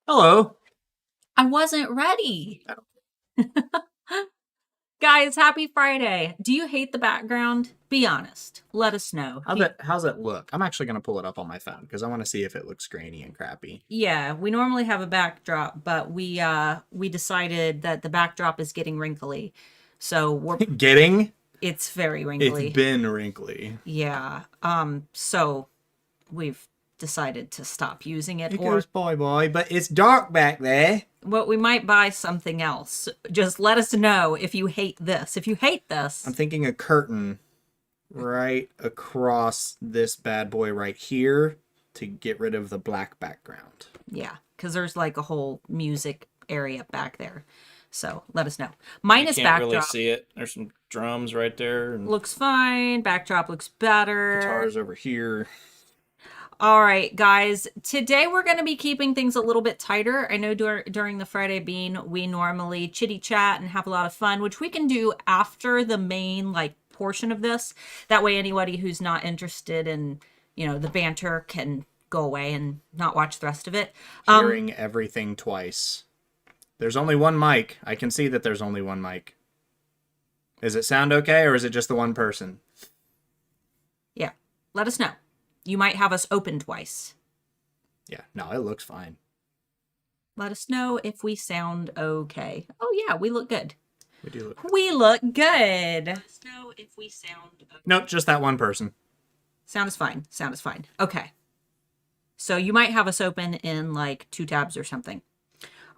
Hello. I wasn't ready. I don't- Guys, happy Friday. Do you hate the background? Be honest. Let us know. How's that look? I'm actually gonna pull it up on my phone because I want to see if it looks grainy and crappy. Yeah, we normally have a backdrop, but we decided that the backdrop is getting wrinkly. So Getting? it's very wrinkly. It's been wrinkly. Yeah. So we've decided to stop using it, It or goes boy, but it's dark back there. well, we might buy something else. Just let us know if you hate this. If you hate this, I'm thinking a curtain right across this bad boy right here to get rid of the black background. yeah, because there's like a whole music area back there. So let us know. Mine is Can't backdrop. really see it. There's some drums right there. And Looks fine. Backdrop looks better. Guitars over here. All right, guys. Today we're going to be keeping things a little bit tighter. I know during the Friday Bean, we normally chitty chat and have a lot of fun, which we can do after the main portion of this. That way, anybody who's not interested in the banter can go away and not watch the rest of it. Hearing everything twice. There's only one mic. I can see that there's only one mic. Does it sound okay, or is it just the one person? Yeah, let us know. You might have us open twice. Yeah, no, it looks fine. Let us know if we sound okay. Oh yeah, we look good. We do look. We look good. Let us know if we sound okay. Nope, just that one person. Sound is fine. Sound is fine. Okay. So you might have us open in 2 tabs or something.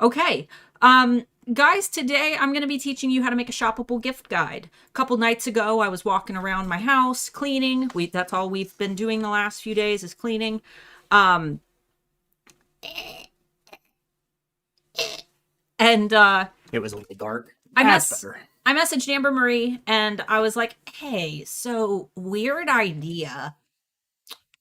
Okay. Guys, today I'm going to be teaching you how to make a shoppable gift guide. A couple nights ago, I was walking around my house cleaning. That's all we've been doing the last few days is cleaning. And It was a little dark. I That's better. messaged Amber Marie and I was like, hey, so weird idea.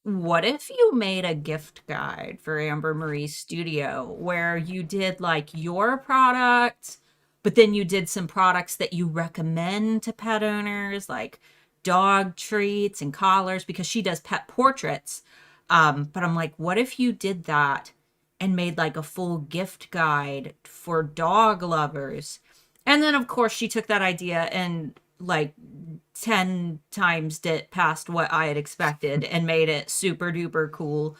What if you made a gift guide for Amber Marie's studio where you did your product, but then you did some products that you recommend to pet owners, like dog treats and collars, because she does pet portraits. But I'm like, what if you did that and made a full gift guide for dog lovers? And then, of course, she took that idea and 10 times it past what I had expected and made it super duper cool.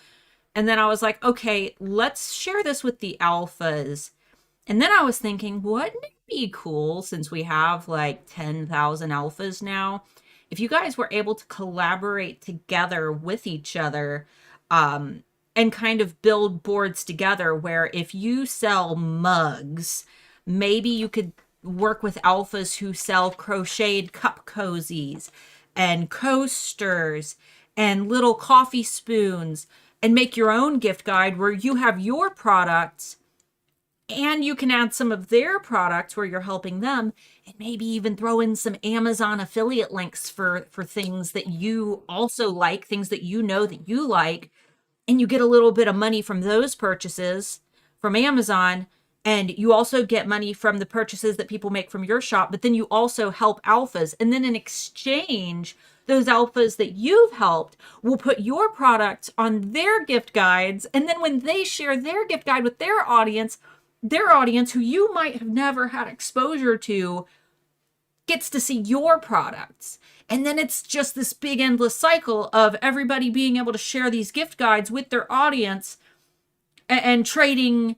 And then I was like, okay, let's share this with the alphas. And then I was thinking, wouldn't it be cool, since we have 10,000 alphas now, if you guys were able to collaborate together with each other, and kind of build boards together where if you sell mugs, maybe you could work with alphas who sell crocheted cup cozies and coasters and little coffee spoons and make your own gift guide where you have your products and you can add some of their products where you're helping them, and maybe even throw in some Amazon affiliate links for things that you also like, things that that you like, and you get a little bit of money from those purchases from Amazon. And you also get money from the purchases that people make from your shop, but then you also help alphas. And then in exchange, those alphas that you've helped will put your product on their gift guides. And then when they share their gift guide with their audience who you might have never had exposure to, gets to see your products. And then it's just this big endless cycle of everybody being able to share these gift guides with their audience and trading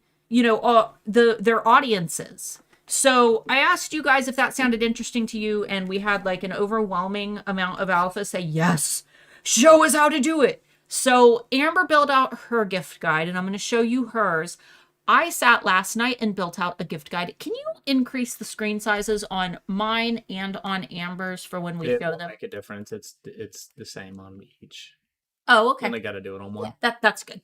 their audiences. So I asked you guys if that sounded interesting to you, and we had an overwhelming amount of alpha say, yes, show us how to do it. So Amber built out her gift guide, and I'm going to show you hers. I sat last night and built out a gift guide. Can you increase the screen sizes on mine and on Amber's for when we It show won't them? make a difference. It's the same on each. Oh, okay. Only got to do it on one. Yeah, that's good.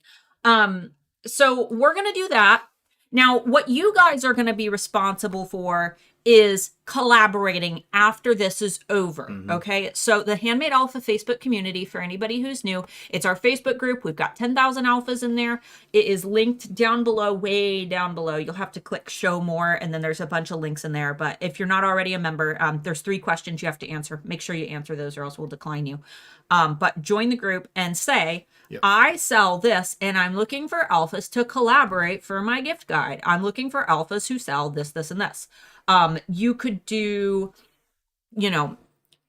So we're going to do that. Now, what you guys are going to be responsible for is collaborating after this is over, okay? So the Handmade Alpha Facebook community, for anybody who's new, it's our Facebook group. We've got 10,000 alphas in there. It is linked down below, way down below. You'll have to click show more, and then there's a bunch of links in there. But if you're not already a member, there's 3 questions you have to answer. Make sure you answer those or else we'll decline you. But join the group and say, Yep. I sell this and I'm looking for alphas to collaborate for my gift guide. I'm looking for alphas who sell this, this, and this. You could do, you know,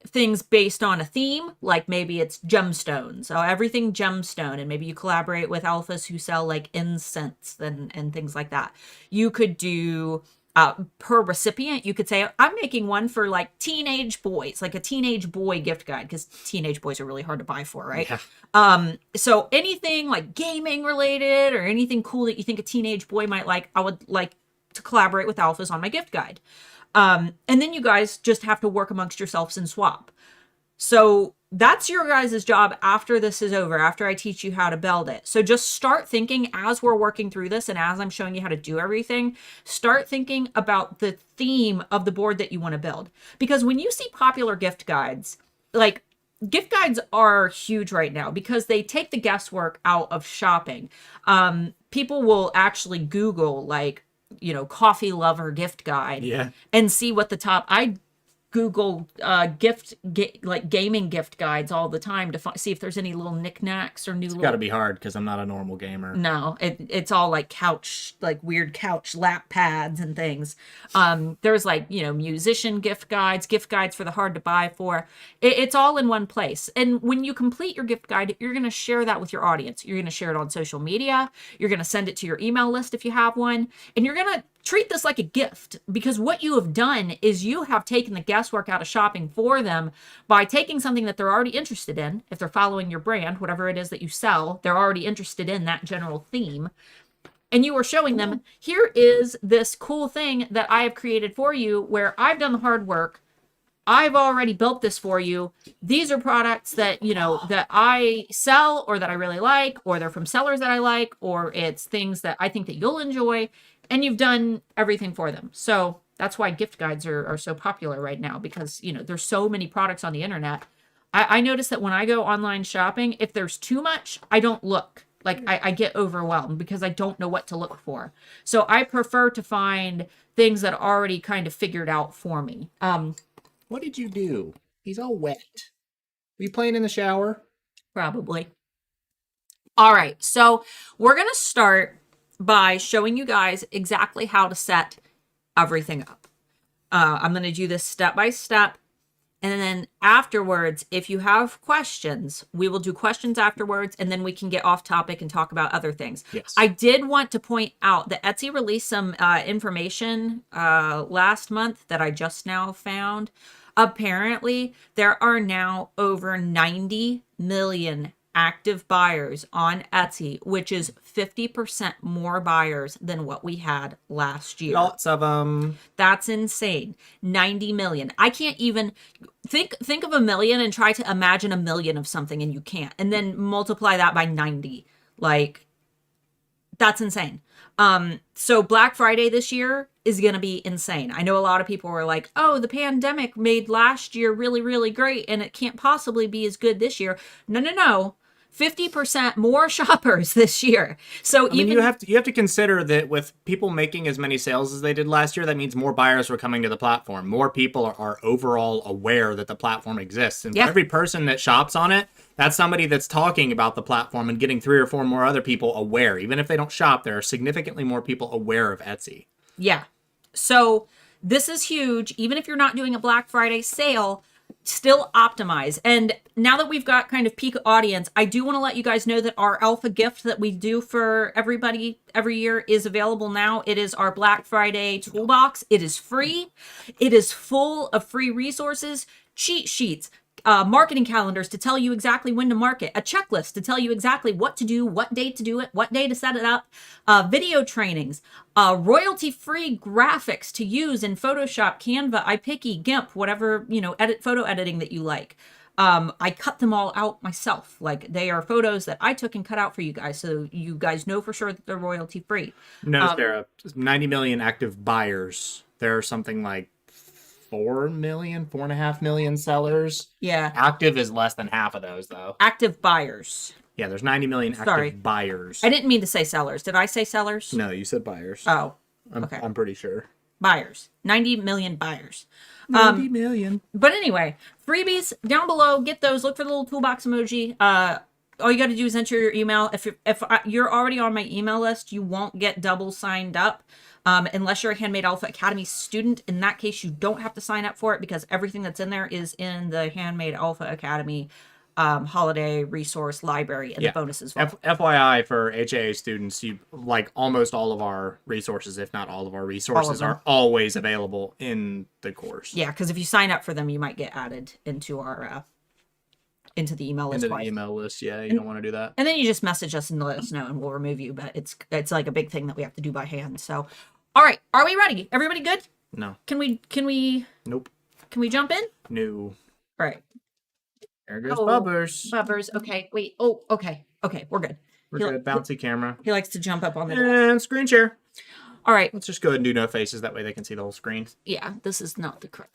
things based on a theme, like maybe it's gemstones, so everything gemstone, and maybe you collaborate with alphas who sell like incense and things like that. You could do per recipient, you could say, I'm making one for like teenage boys, like a teenage boy gift guide, because teenage boys are really hard to buy for, right? Yeah. So anything like gaming related or anything cool that you think a teenage boy might like, I would like to collaborate with alphas on my gift guide. And then you guys just have to work amongst yourselves and swap. So that's your guys' job after this is over, after I teach you how to build it. So just start thinking as we're working through this and as I'm showing you how to do everything, start thinking about the theme of the board that you want to build. Because when you see popular gift guides, like gift guides are huge right now because they take the guesswork out of shopping. People will actually Google like, you know, coffee lover gift guide, Yeah. and see what the top. I Google like gaming gift guides all the time to see if there's any little knickknacks or new. It's got to be hard because I'm not a normal gamer. No, it's all like couch, like weird couch lap pads and things. There's like, you know, musician gift guides for the hard to buy for. It's all in one place. And when you complete your gift guide, you're going to share that with your audience. You're going to share it on social media. You're going to send it to your email list if you have one. And you're going to treat this like a gift, because what you have done is you have taken the guesswork out of shopping for them by taking something that they're already interested in. If they're following your brand, whatever it is that you sell, they're already interested in that general theme. And you are showing them, here is this cool thing that I have created for you where I've done the hard work. I've already built this for you. These are products that, you know, that I sell or that I really like, or they're from sellers that I like, or it's things that I think that you'll enjoy. And you've done everything for them. So that's why gift guides are so popular right now, because, you know, there's so many products on the internet. I notice that when I go online shopping, if there's too much, I don't look. Like I get overwhelmed because I don't know what to look for. So I prefer to find things that are already kind of figured out for me. What did you do? He's all wet. Were you playing in the shower? Probably. All right. So we're going to start by showing you guys exactly how to set everything up. I'm going to do this step by step. And then afterwards, if you have questions, we will do questions afterwards, and then we can get off topic and talk about other things. Yes. I did want to point out that Etsy released some information last month that I just now found. Apparently, there are now over 90 million active buyers on Etsy, which is 50% more buyers than what we had last year. Lots of them. That's insane. 90 million. I can't even think of a million and try to imagine a million of something, and you can't. And then multiply that by 90. Like, that's insane. So Black Friday this year is going to be insane. I know a lot of people were like, oh, the pandemic made last year really, really great, and it can't possibly be as good this year. No. 50% more shoppers this year. So I mean, you have to consider that with people making as many sales as they did last year, that means more buyers were coming to the platform. More people are overall aware that the platform exists. And for every person that shops on it, that's somebody that's talking about the platform and getting 3 or 4 more other people aware. Even if they don't shop, there are significantly more people aware of Etsy. Yeah. So this is huge. Even if you're not doing a Black Friday sale, still optimize. And now that we've got kind of peak audience, I do want to let you guys know that our alpha gift that we do for everybody every year is available now. It is our Black Friday toolbox. It is free. It is full of free resources, cheat sheets, marketing calendars to tell you exactly when to market, a checklist to tell you exactly what to do, what day to do it, what day to set it up, video trainings, royalty-free graphics to use in Photoshop, Canva, 𝐅𝐫𝐞𝐞, GIMP, whatever, you know, photo editing that you like. I cut them all out myself. Like, they are photos that I took and cut out for you guys, so you guys know for sure that they're royalty-free. No, there are 90 million active buyers. There are something like 4.5 million sellers. Yeah. Active is less than half of those, though. Active buyers. Yeah, there's 90 million active buyers. I didn't mean to say sellers. Did I say sellers? No, you said buyers. Oh, okay. I'm pretty sure. Buyers. 90 million buyers. 90 million. But anyway, freebies down below. Get those. Look for the little toolbox emoji. all you got to do is enter your email. If you're already on my email list, you won't get double signed up unless you're a Handmade Alpha Academy student. In that case, you don't have to sign up for it because everything that's in there is in the Handmade Alpha Academy holiday resource library and the bonuses. FYI for HAA students, you like almost all of our resources, if not all of our resources, are always available in the course. Yeah, because if you sign up for them, you might get added into our into the email list. Into the email list, yeah, you don't want to do that. And then you just message us and let us know, and we'll remove you. But it's like a big thing that we have to do by hand. So, all right, are we ready? Everybody good? No. Can we? Nope. Can we jump in? No. All right. There goes Bubbers. Bubbers. Okay. Wait. Oh, okay. Okay. We're good. We're good. Bouncy camera. He likes to jump up on the and screen share. All right. Let's just go ahead and do no faces. That way they can see the whole screen. Yeah. This is not the correct.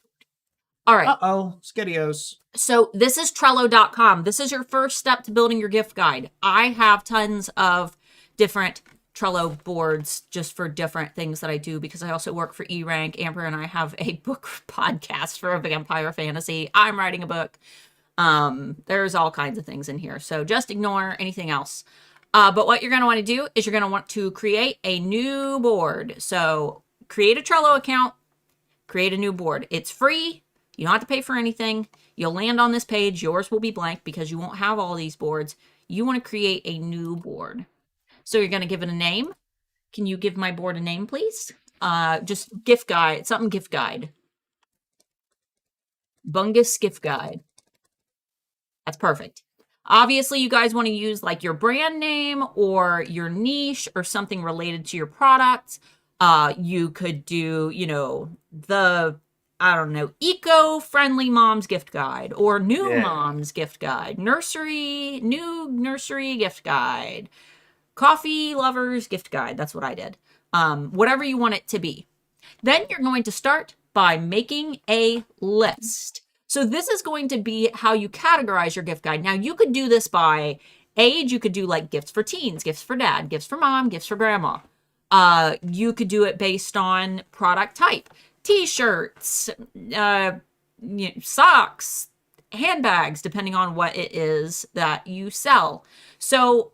All right. Uh-oh. Skedios. So this is Trello.com. This is your first step to building your gift guide. I have tons of different Trello boards just for different things that I do because I also work for eRank. Amber and I have a book podcast for a vampire fantasy. I'm writing a book. There's all kinds of things in here. So just ignore anything else. But what you're going to want to do is you're going to want to create a new board. So create a Trello account, create a new board. It's free. You don't have to pay for anything. You'll land on this page. Yours will be blank because you won't have all these boards. You want to create a new board. So you're going to give it a name. Can you give my board a name, please? Just gift guide, something gift guide. Bungus gift guide. That's perfect. Obviously, you guys want to use like your brand name or your niche or something related to your product. You could do, eco-friendly mom's gift guide or new mom's gift guide, new nursery gift guide, coffee lovers gift guide. That's what I did. Whatever you want it to be. Then you're going to start by making a list. So this is going to be how you categorize your gift guide. Now you could do this by age. You could do like gifts for teens, gifts for dad, gifts for mom, gifts for grandma. You could do it based on product type. T-shirts, socks, handbags, depending on what it is that you sell. So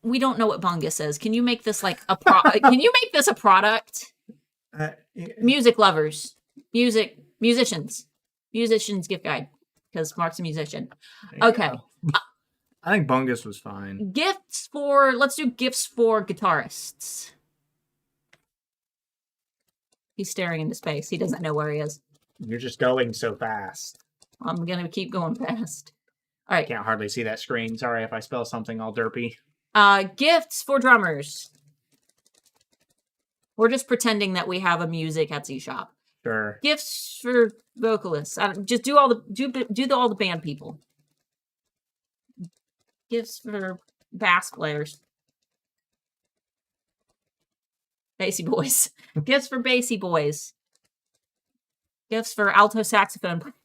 we don't know what Bungus is. Can you make this like a can you make this a product? Music lovers, musicians gift guide, because Mark's a musician. Okay. I think Bungus was fine. Let's do gifts for guitarists. He's staring into space. He doesn't know where he is. You're just going so fast. I'm going to keep going fast. All right. Can't hardly see that screen. Sorry if I spell something all derpy. Gifts for drummers. We're just pretending that we have a music Etsy shop. Sure. Gifts for vocalists. Just do all the band people. Gifts for bass players. Bassy boys. Gifts for bassy boys. Gifts for alto saxophone players.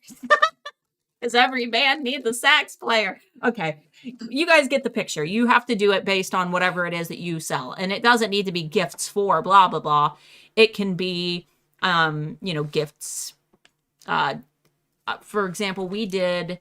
Because every band needs a sax player. Okay. You guys get the picture. You have to do it based on whatever it is that you sell. And it doesn't need to be gifts for blah, blah, blah. It can be, gifts. For example, we did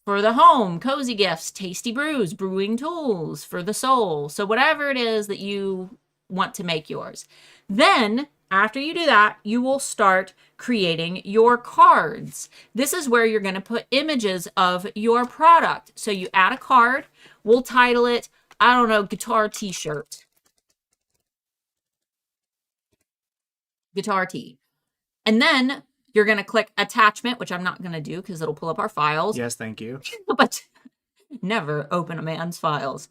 for the home, cozy gifts, tasty brews, brewing tools for the soul. So whatever it is that you want to make yours. Then after you do that, you will start creating your cards. This is where you're going to put images of your product. So you add a card. We'll title it, guitar t-shirt. Guitar tee. And then you're going to click attachment, which I'm not going to do because it'll pull up our files. Yes, thank you. But never open a man's files.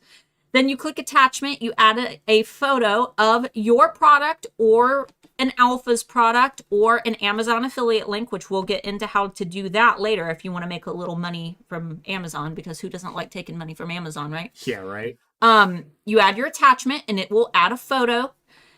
Then you click attachment, you add a photo of your product or an Alpha's product or an Amazon affiliate link, which we'll get into how to do that later if you want to make a little money from Amazon, because who doesn't like taking money from Amazon, right? Yeah, right. You add your attachment and it will add a photo.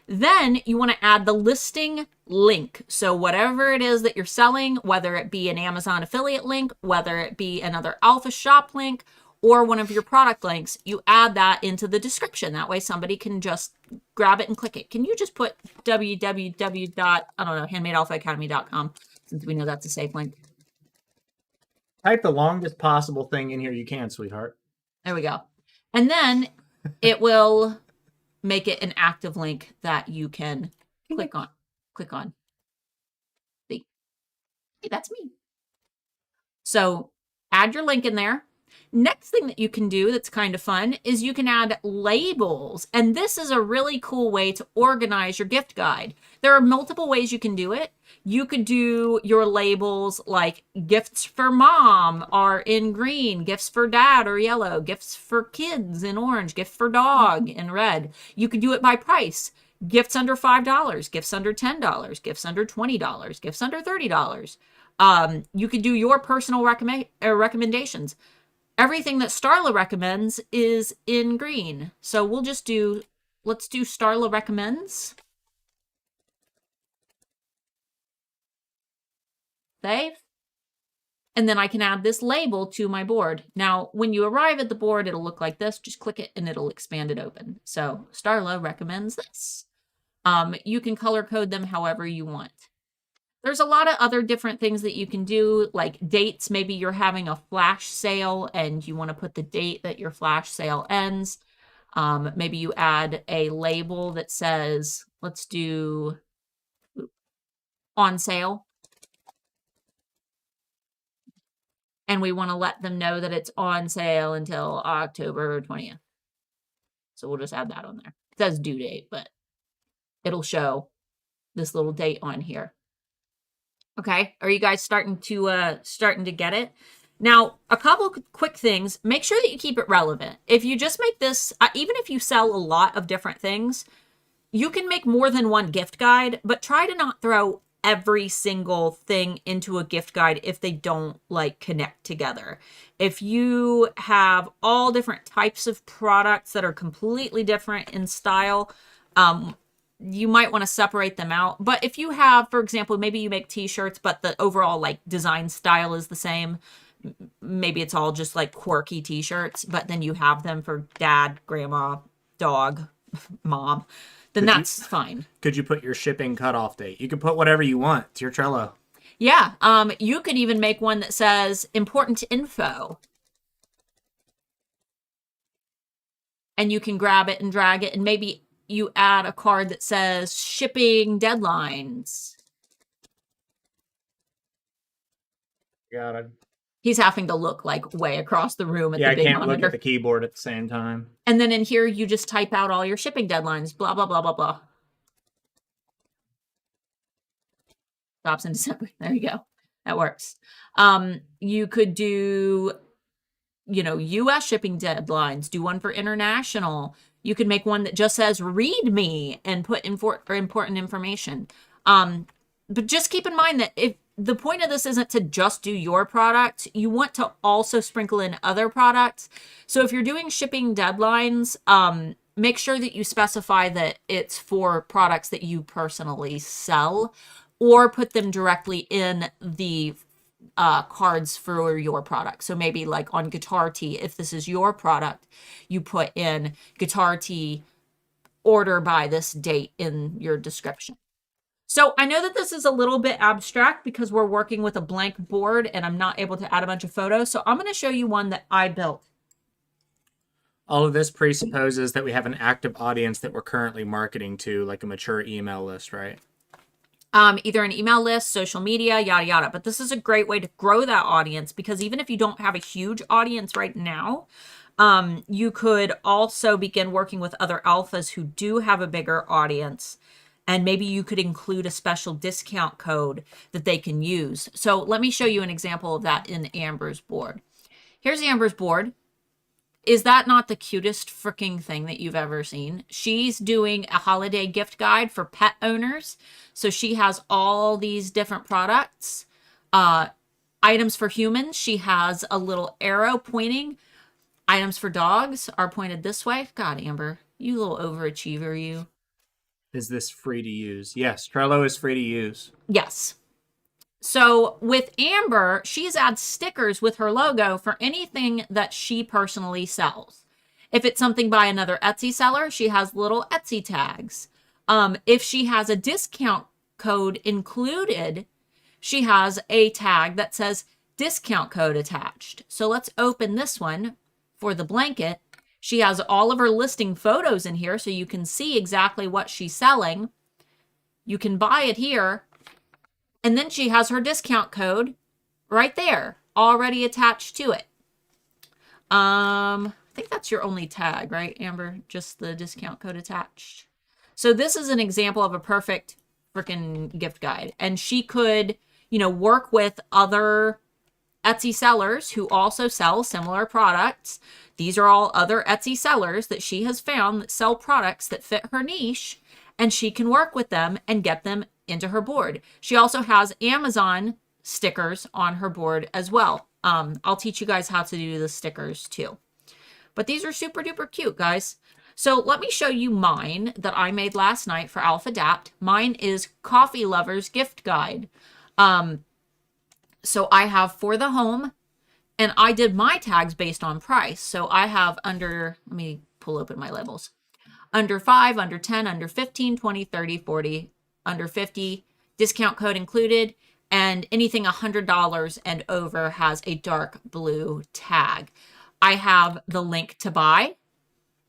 Then you want to add the listing link. So whatever it is that you're selling, whether it be an Amazon affiliate link, whether it be another Alpha shop link, or one of your product links, you add that into the description. That way somebody can just grab it and click it. Can you just put handmadealphaacademy.com, since we know that's a safe link? Type the longest possible thing in here you can, sweetheart. There we go. And then it will make it an active link that you can click on. See? Hey, that's me. So add your link in there. Next thing that you can do that's kind of fun is you can add labels. And this is a really cool way to organize your gift guide. There are multiple ways you can do it. You could do your labels like gifts for mom are in green, gifts for dad are yellow, gifts for kids in orange, gift for dog in red. You could do it by price. Gifts under $5, gifts under $10, gifts under $20, gifts under $30. You could do your personal recommendations. Everything that Starla recommends is in green. So we'll just let's do Starla recommends. Save. And then I can add this label to my board. Now, when you arrive at the board, it'll look like this. Just click it and it'll expand it open. So Starla recommends this. You can color code them however you want. There's a lot of other different things that you can do, like dates. Maybe you're having a flash sale and you want to put the date that your flash sale ends. Maybe you add a label that says, let's do on sale. And we want to let them know that it's on sale until October 20th. So we'll just add that on there. It says due date, but it'll show this little date on here. Okay, are you guys starting to get it? Now, a couple quick things. Make sure that you keep it relevant. If you just make this, even if you sell a lot of different things, you can make more than one gift guide, but try to not throw every single thing into a gift guide if they don't like connect together. If you have all different types of products that are completely different in style, you might want to separate them out. But if you have, for example, maybe you make t-shirts, but the overall like design style is the same. Maybe it's all just like quirky t-shirts, but then you have them for dad, grandma, dog, mom, then that's fine. Could you put your shipping cutoff date? You can put whatever you want. It's your Trello. Yeah. You could even make one that says important info. And you can grab it and drag it, and maybe you add a card that says shipping deadlines. Got it. He's having to look like way across the room at the big monitor. Yeah, I can't look at the keyboard at the same time. And then in here, you just type out all your shipping deadlines, blah, blah, blah, blah, blah. Stops in December. There you go. That works. You could do, US shipping deadlines. Do one for international. You could make one that just says read me and put important information. But just keep in mind that if the point of this isn't to just do your product, you want to also sprinkle in other products. So if you're doing shipping deadlines, make sure that you specify that it's for products that you personally sell, or put them directly in the cards for your product. So maybe like on guitar tea, if this is your product, you put in guitar tea, order by this date in your description. So I know that this is a little bit abstract because we're working with a blank board and I'm not able to add a bunch of photos. So I'm going to show you one that I built. All of this presupposes that we have an active audience that we're currently marketing to, like a mature email list, right? Either an email list, social media, yada, yada. But this is a great way to grow that audience, because even if you don't have a huge audience right now, you could also begin working with other alphas who do have a bigger audience. And maybe you could include a special discount code that they can use. So let me show you an example of that in Amber's board. Here's Amber's board. Is that not the cutest freaking thing that you've ever seen? She's doing a holiday gift guide for pet owners. So she has all these different products. Items for humans, she has a little arrow pointing. Items for dogs are pointed this way. God, Amber, you little overachiever, you. Is this free to use? Yes, Trello is free to use. Yes. So with Amber, she's added stickers with her logo for anything that she personally sells. If it's something by another Etsy seller, she has little Etsy tags. If she has a discount code included, she has a tag that says discount code attached. So let's open this one for the blanket. She has all of her listing photos in here so you can see exactly what she's selling. You can buy it here. And then she has her discount code right there, already attached to it. I think that's your only tag, right, Amber? Just the discount code attached. So this is an example of a perfect freaking gift guide. And she could, you know, work with other Etsy sellers who also sell similar products. These are all other Etsy sellers that she has found that sell products that fit her niche, and she can work with them and get them into her board. She also has Amazon stickers on her board as well. I'll teach you guys how to do the stickers too. But these are super duper cute, guys. So let me show you mine that I made last night for Alphadapt. Mine is Coffee Lover's Gift Guide. So I have for the home, and I did my tags based on price. So I have under, let me pull open my labels. Under 5, under 10, under 15, 20, 30, 40, under 50, discount code included, and anything $100 and over has a dark blue tag. I have the link to buy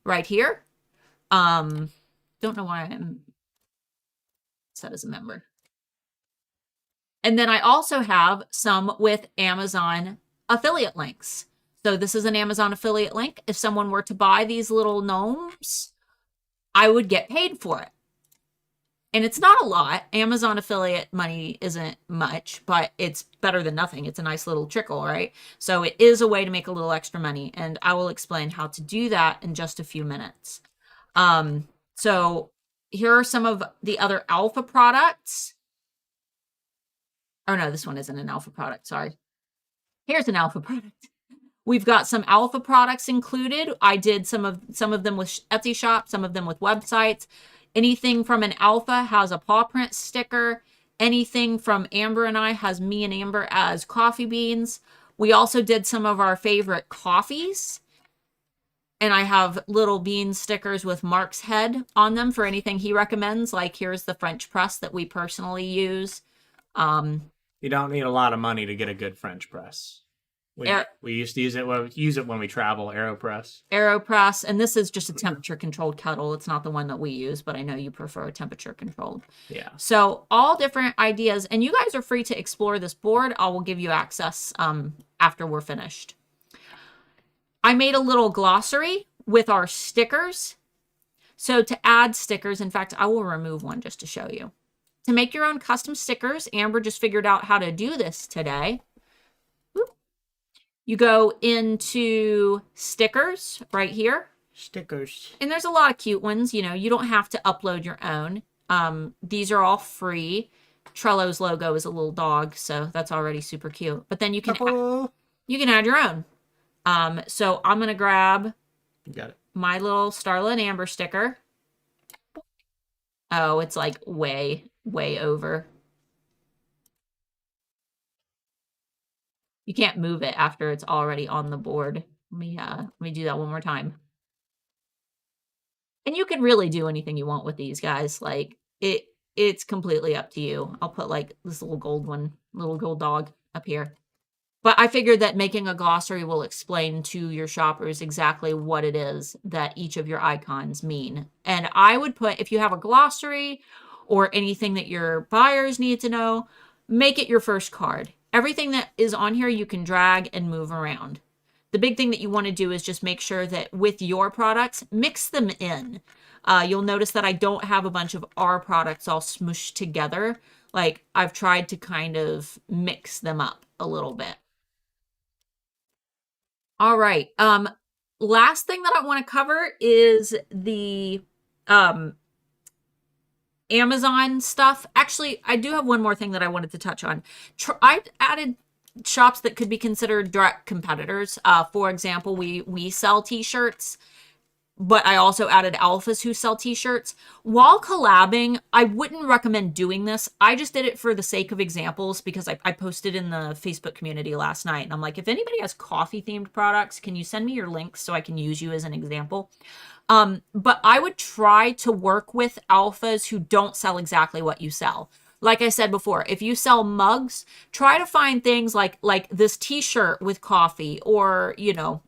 right here. Don't know why I'm set as a member. And then I also have some with Amazon affiliate links. So this is an Amazon affiliate link. If someone were to buy these little gnomes, I would get paid for it. And it's not a lot. Amazon affiliate money isn't much, but it's better than nothing. It's a nice little trickle, right? So it is a way to make a little extra money. And I will explain how to do that in just a few minutes. So here are some of the other alpha products. Oh no, this one isn't an alpha product, sorry. Here's an alpha product. We've got some alpha products included. I did some of them with Etsy shop, some of them with websites. Anything from an alpha has a paw print sticker. Anything from Amber and I has me and Amber as coffee beans. We also did some of our favorite coffees. And I have little bean stickers with Mark's head on them for anything he recommends. Like here's the French press that we personally use. You don't need a lot of money to get a good French press. We used to use it when we travel, AeroPress. AeroPress, and this is just a temperature-controlled kettle. It's not the one that we use, but I know you prefer temperature-controlled. Yeah. So all different ideas, and you guys are free to explore this board. I will give you access after we're finished. I made a little glossary with our stickers. So to add stickers, in fact, I will remove one just to show you. To make your own custom stickers, Amber just figured out how to do this today. You go into stickers right here. Stickers. And there's a lot of cute ones. You know, you don't have to upload your own. These are all free. Trello's logo is a little dog, so that's already super cute. But then you can add your own. So I'm going to grab my little Starla and Amber sticker. Oh, it's like way over. You can't move it after it's already on the board. Let me do that one more time. And you can really do anything you want with these guys. Like it's completely up to you. I'll put like this little gold one, little gold dog up here. But I figured that making a glossary will explain to your shoppers exactly what it is that each of your icons mean. And I would put, if you have a glossary or anything that your buyers need to know, make it your first card. Everything that is on here, you can drag and move around. The big thing that you want to do is just make sure that with your products, mix them in. You'll notice that I don't have a bunch of our products all smooshed together. Like I've tried to kind of mix them up a little bit. All right. Last thing that I want to cover is the Amazon stuff. Actually, I do have one more thing that I wanted to touch on. I added shops that could be considered direct competitors. For example, we sell t-shirts, but I also added alphas who sell t-shirts. While collabing, I wouldn't recommend doing this. I just did it for the sake of examples because I posted in the Facebook community last night. And I'm like, if anybody has coffee-themed products, can you send me your links so I can use you as an example? But I would try to work with alphas who don't sell exactly what you sell. Like I said before, if you sell mugs, try to find things like this t-shirt with coffee or, you know,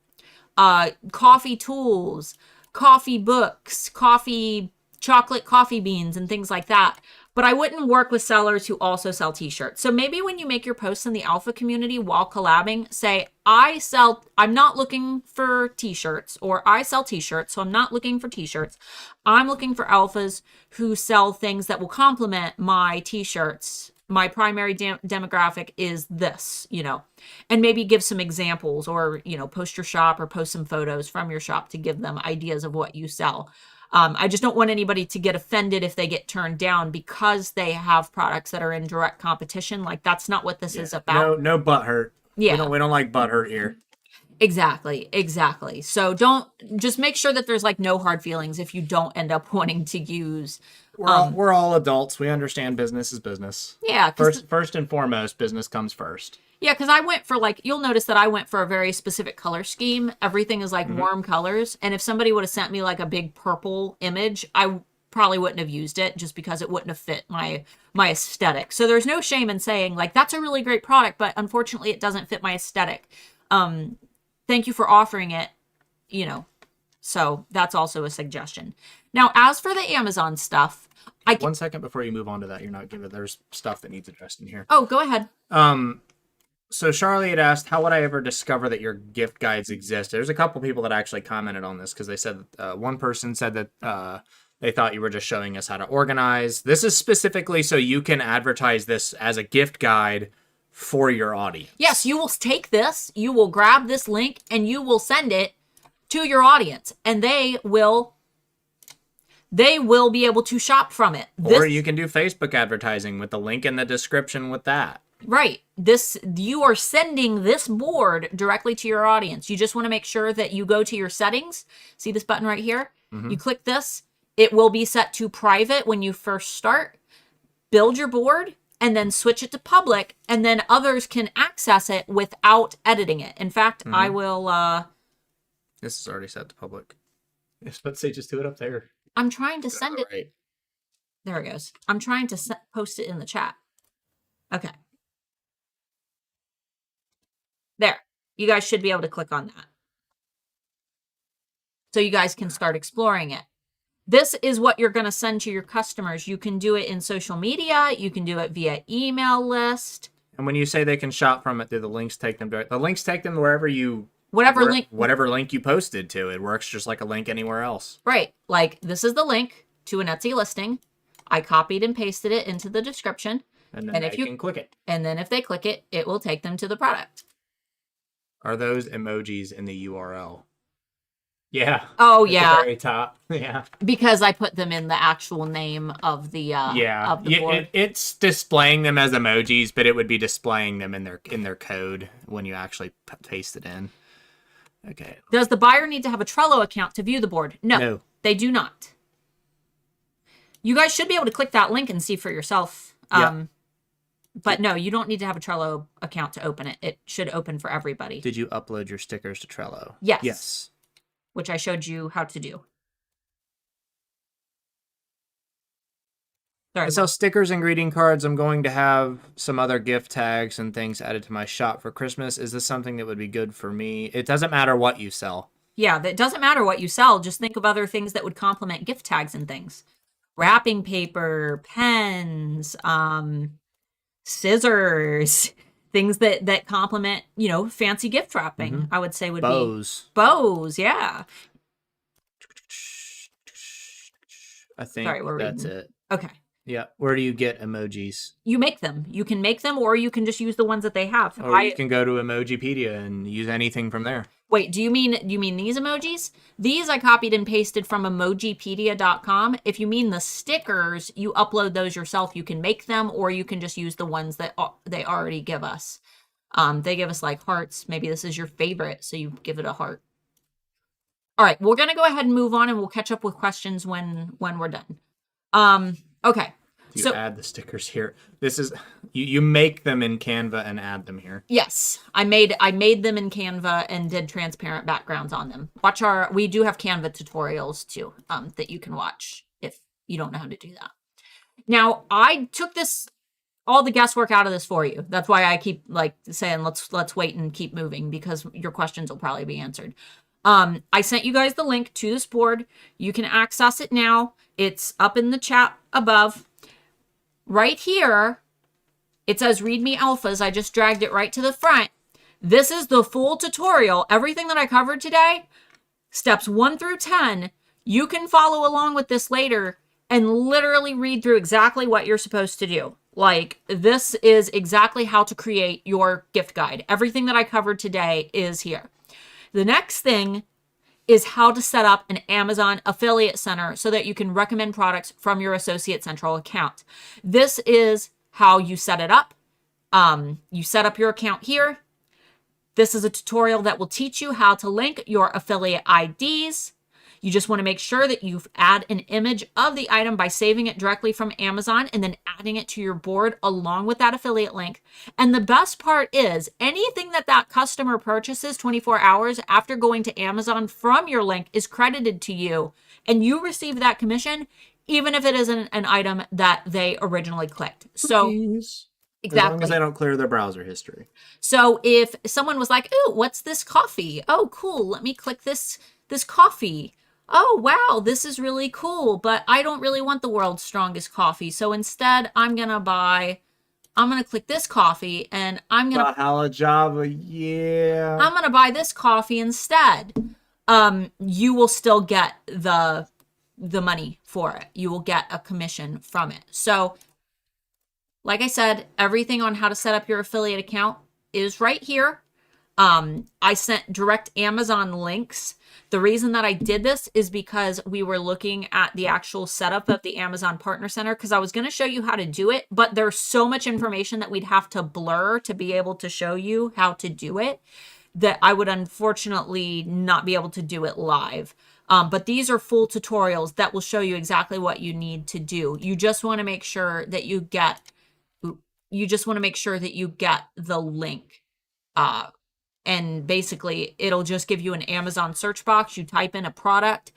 coffee tools, coffee books, chocolate coffee beans, and things like that. But I wouldn't work with sellers who also sell t-shirts. So maybe when you make your posts in the alpha community while collabing, say, I'm not looking for t-shirts, or I sell t-shirts, so I'm not looking for t-shirts. I'm looking for alphas who sell things that will complement my t-shirts. My primary demographic is this, and maybe give some examples, or, post your shop or post some photos from your shop to give them ideas of what you sell. I just don't want anybody to get offended if they get turned down because they have products that are in direct competition. Like, that's not what this is about. No butt hurt. Yeah. We don't like butt hurt here. Exactly. So just make sure that there's like no hard feelings if you don't end up wanting to use. We're all adults. We understand business is business. Yeah. First and foremost, business comes first. Yeah, because I went for you'll notice that I went for a very specific color scheme. Everything is like warm colors. And if somebody would have sent me like a big purple image, I probably wouldn't have used it just because it wouldn't have fit my aesthetic. So there's no shame in saying like, that's a really great product, but unfortunately it doesn't fit my aesthetic. Thank you for offering it, so that's also a suggestion. Now, as for the Amazon stuff, 1 second before you move on to that, there's stuff that needs addressed in here. Oh, go ahead. So Charlie had asked, how would I ever discover that your gift guides exist? There's a couple people that actually commented on this because they said, one person said that they thought you were just showing us how to organize. This is specifically so you can advertise this as a gift guide for your audience. Yes, you will take this, you will grab this link, and you will send it to your audience, and they will be able to shop from it. Or you can do Facebook advertising with the link in the description with that. Right. You are sending this board directly to your audience. You just want to make sure that you go to your settings. See this button right here? Mm-hmm. You click this. It will be set to private when you first start. Build your board and then switch it to public, and then others can access it without editing it. In fact, I will... This is already set to public. Let's say just do it up there. I'm trying to send it. Right. There it goes. I'm trying to post it in the chat. Okay. There. You guys should be able to click on that. So you guys can start exploring it. This is what you're going to send to your customers. You can do it in social media. You can do it via email list. And when you say they can shop from it, do the links take them to... The links take them wherever you... Whatever link you posted to. It works just like a link anywhere else. Right. Like, this is the link to an Etsy listing. I copied and pasted it into the description. And then they can click it. And then if they click it, it will take them to the product. Are those emojis in the URL? Yeah. Oh, at yeah. the very top. Yeah. Because I put them in the actual name of the of the board. It's displaying them as emojis, but it would be displaying them in their code when you actually paste it in. Okay. Does the buyer need to have a Trello account to view the board? No, they do not. You guys should be able to click that link and see for yourself. But no, you don't need to have a Trello account to open it. It should open for everybody. Did you upload your stickers to Trello? Yes. Yes. Which I showed you how to do. Sorry. I sell stickers and greeting cards. I'm going to have some other gift tags and things added to my shop for Christmas. Is this something that would be good for me? It doesn't matter what you sell. Yeah, it doesn't matter what you sell. Just think of other things that would complement gift tags and things. Wrapping paper, pens, scissors, things that complement, fancy gift wrapping, I would say would be. Bows, yeah. I think that's it. Okay. Yeah. Where do you get emojis? You make them. You can make them, or you can just use the ones that they have. Or you can go to Emojipedia and use anything from there. Wait, do you mean these emojis? These I copied and pasted from emojipedia.com. If you mean the stickers, you upload those yourself. You can make them, or you can just use the ones that they already give us. They give us like hearts. Maybe this is your favorite, so you give it a heart. All right, we're gonna go ahead and move on, and we'll catch up with questions when we're done. Okay. You add the stickers here. This is you make them in Canva and add them here. Yes, I made them in Canva and did transparent backgrounds on them. We do have Canva tutorials too, that you can watch if you don't know how to do that. Now, I took all the guesswork out of this for you. That's why I keep saying let's wait and keep moving, because your questions will probably be answered. I sent you guys the link to this board. You can access it now. It's up in the chat above. Right here, it says README Alphas. I just dragged it right to the front. This is the full tutorial. Everything that I covered today, steps 1 through 10, you can follow along with this later and literally read through exactly what you're supposed to do. Like, this is exactly how to create your gift guide. Everything that I covered today is here. The next thing is how to set up an Amazon affiliate center so that you can recommend products from your Associate Central account. This is how you set it up. You set up your account here. This is a tutorial that will teach you how to link your affiliate IDs. You just want to make sure that you add an image of the item by saving it directly from Amazon and then adding it to your board along with that affiliate link. And the best part is anything that that customer purchases 24 hours after going to Amazon from your link is credited to you, and you receive that commission even if it isn't an item that they originally clicked. So exactly. As long as they don't clear their browser history. So if someone was like, "Ooh, what's this coffee? Oh, cool. Let me click this coffee. Oh, wow, this is really cool, but I don't really want the world's strongest coffee. So instead, I'm going to click this coffee and I'm going to 𝐁𝐥𝐚𝐿, yeah. I'm going to buy this coffee instead." You will still get the money for it. You will get a commission from it. So like I said, everything on how to set up your affiliate account is right here. I sent direct Amazon links. The reason that I did this is because we were looking at the actual setup of the Amazon Partner Center, because I was going to show you how to do it, but there's so much information that we'd have to blur to be able to show you how to do it that I would unfortunately not be able to do it live. But these are full tutorials that will show you exactly what you need to do. You just want to make sure that you get the link. And basically, it'll just give you an Amazon search box. You type in a product.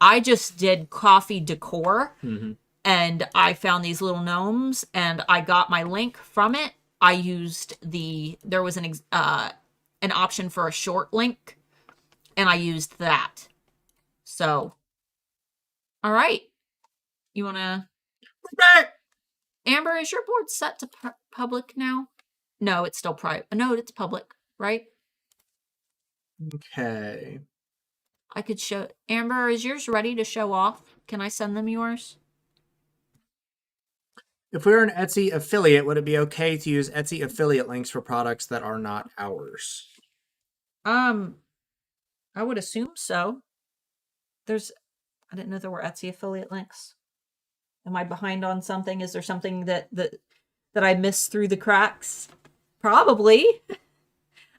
I just did coffee decor, and I found these little gnomes, and I got my link from it. I used there was an option for a short link, and I used that. So, all right. You want to... Amber, is your board set to public now? No, it's still private. No, it's public, right? Okay. I could show... Amber, is yours ready to show off? Can I send them yours? If we were an Etsy affiliate, would it be okay to use Etsy affiliate links for products that are not ours? I would assume so. I didn't know there were Etsy affiliate links. Am I behind on something? Is there something that I missed through the cracks? Probably.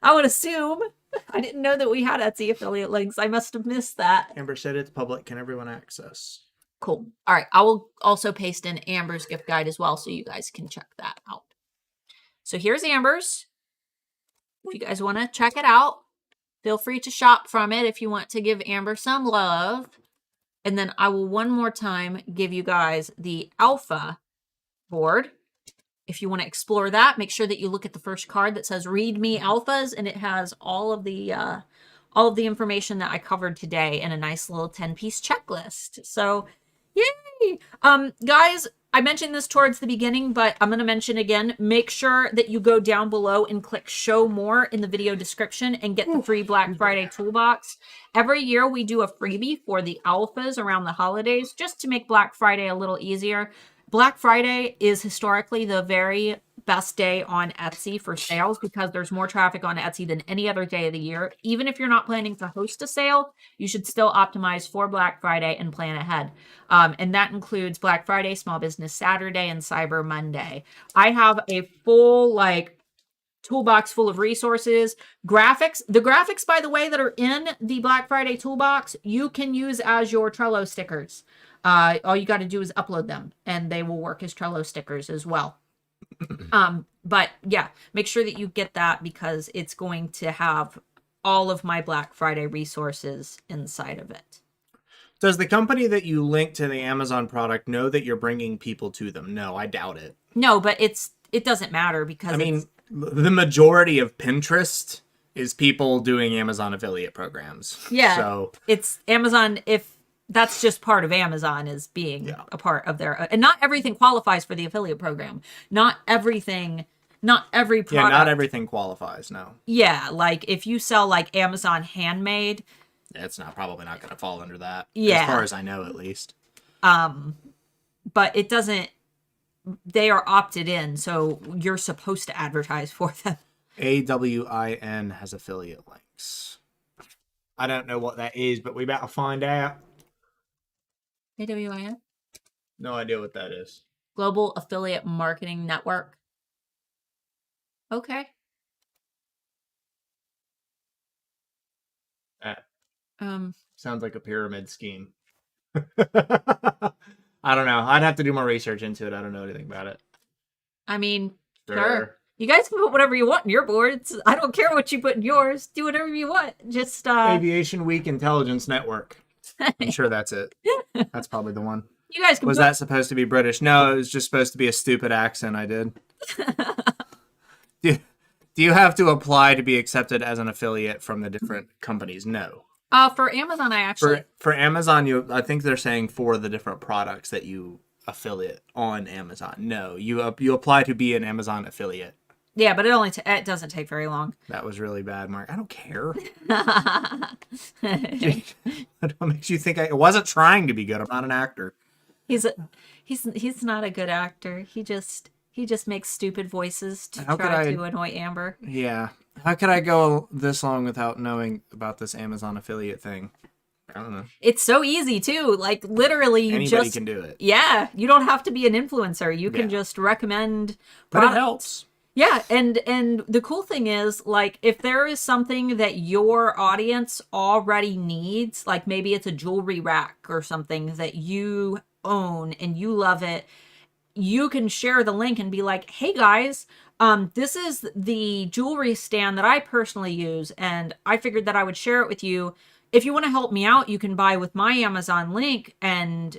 I would assume. I didn't know that we had Etsy affiliate links. I must have missed that. Amber said it's public. Can everyone access? Cool. All right. I will also paste in Amber's gift guide as well so you guys can check that out. So here's Amber's. If you guys want to check it out, feel free to shop from it if you want to give Amber some love. And then I will one more time give you guys the alpha board. If you want to explore that, make sure that you look at the first card that says README Alphas, and it has all of the information that I covered today in a nice little 10-piece checklist. So, yay! Guys, I mentioned this towards the beginning, but I'm going to mention again, make sure that you go down below and click show more in the video description and get the free Black Friday toolbox. Every year we do a freebie for the alphas around the holidays just to make Black Friday a little easier. Black Friday is historically the very best day on Etsy for sales because there's more traffic on Etsy than any other day of the year. Even if you're not planning to host a sale, you should still optimize for Black Friday and plan ahead. And that includes Black Friday, Small Business Saturday, and Cyber Monday. I have a full toolbox full of resources. Graphics. The graphics, by the way, that are in the Black Friday toolbox, you can use as your Trello stickers. All you got to do is upload them and they will work as Trello stickers as well. But yeah, make sure that you get that because it's going to have all of my Black Friday resources inside of it. Does the company that you link to the Amazon product know that you're bringing people to them? No, I doubt it. No, but it doesn't matter because the majority of Pinterest is people doing Amazon affiliate programs. Yeah. So it's Amazon, if that's just part of Amazon, is being a part of their, and not everything qualifies for the affiliate program. Not every product. yeah, not everything qualifies. No. Yeah, like if you sell like Amazon Handmade, It's probably not going to fall under that. Yeah. As far as I know, at least. but it doesn't. They are opted in, so you're supposed to advertise for them. AWIN has affiliate links. I don't know what that is, but we about to find out. AWIN? No idea what that is. Global Affiliate Marketing Network. Okay. Sounds like a pyramid scheme. I don't know. I'd have to do more research into it. I don't know anything about it. I mean, sure. You guys can put whatever you want in your boards. I don't care what you put in yours. Do whatever you want. Just Aviation Week Intelligence Network. I'm sure that's it. That's probably the one. You guys can. Was that supposed to be British? No, it was just supposed to be a stupid accent I did. Do you have to apply to be accepted as an affiliate from the different companies? No. For Amazon, I actually for Amazon, I think they're saying for the different products that you affiliate on Amazon. No, you apply to be an Amazon affiliate. Yeah, but it doesn't take very long. That was really bad, Mark. I don't care. What makes you think I wasn't trying to be good? I'm not an actor. He's not a good actor. He just makes stupid voices to try to annoy Amber. Yeah. How could I go this long without knowing about this Amazon affiliate thing? I don't know. It's so easy too. Like literally, anybody can do it. Yeah, you don't have to be an influencer. You can just recommend products. But it helps. Yeah, and the cool thing is, like, if there is something that your audience already needs, like maybe it's a jewelry rack or something that you own and you love it, you can share the link and be like, hey guys, this is the jewelry stand that I personally use, and I figured that I would share it with you. If you want to help me out, you can buy with my Amazon link, and,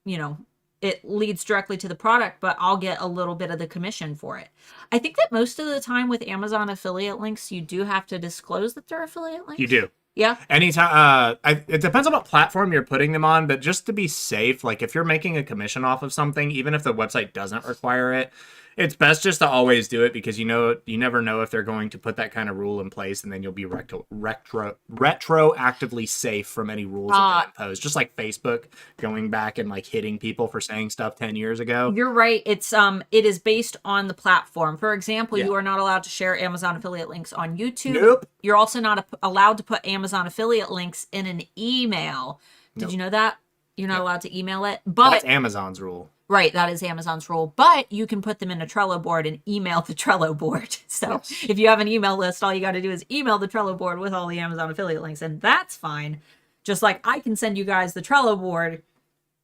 you know, it leads directly to the product, but I'll get a little bit of the commission for it. I think that most of the time with Amazon affiliate links, you do have to disclose that they're affiliate links. You do. Yeah. Anytime, it depends on what platform you're putting them on, but just to be safe, like if you're making a commission off of something, even if the website doesn't require it, it's best just to always do it, because you never know if they're going to put that kind of rule in place, and then you'll be retroactively safe from any rules that they impose. Just like Facebook going back and like hitting people for saying stuff 10 years ago. You're right. It is based on the platform. For example, you are not allowed to share Amazon affiliate links on YouTube. Nope. You're also not allowed to put Amazon affiliate links in an email. Did you know that? You're not allowed to email it. But that's Amazon's rule. Right, that is Amazon's rule, but you can put them in a Trello board and email the Trello board. So if you have an email list, all you got to do is email the Trello board with all the Amazon affiliate links, and that's fine. Just like I can send you guys the Trello board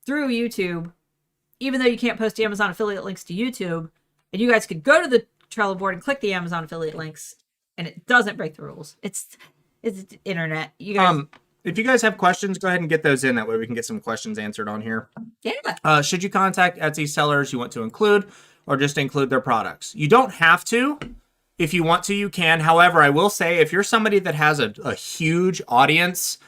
through YouTube, even though you can't post Amazon affiliate links to YouTube, and you guys could go to the Trello board and click the Amazon affiliate links, and it doesn't break the rules. It's internet. You guys... If you guys have questions, go ahead and get those in. That way we can get some questions answered on here. Yeah. Should you contact Etsy sellers you want to include, or just include their products? You don't have to. If you want to, you can. However, I will say, if you're somebody that has a huge audience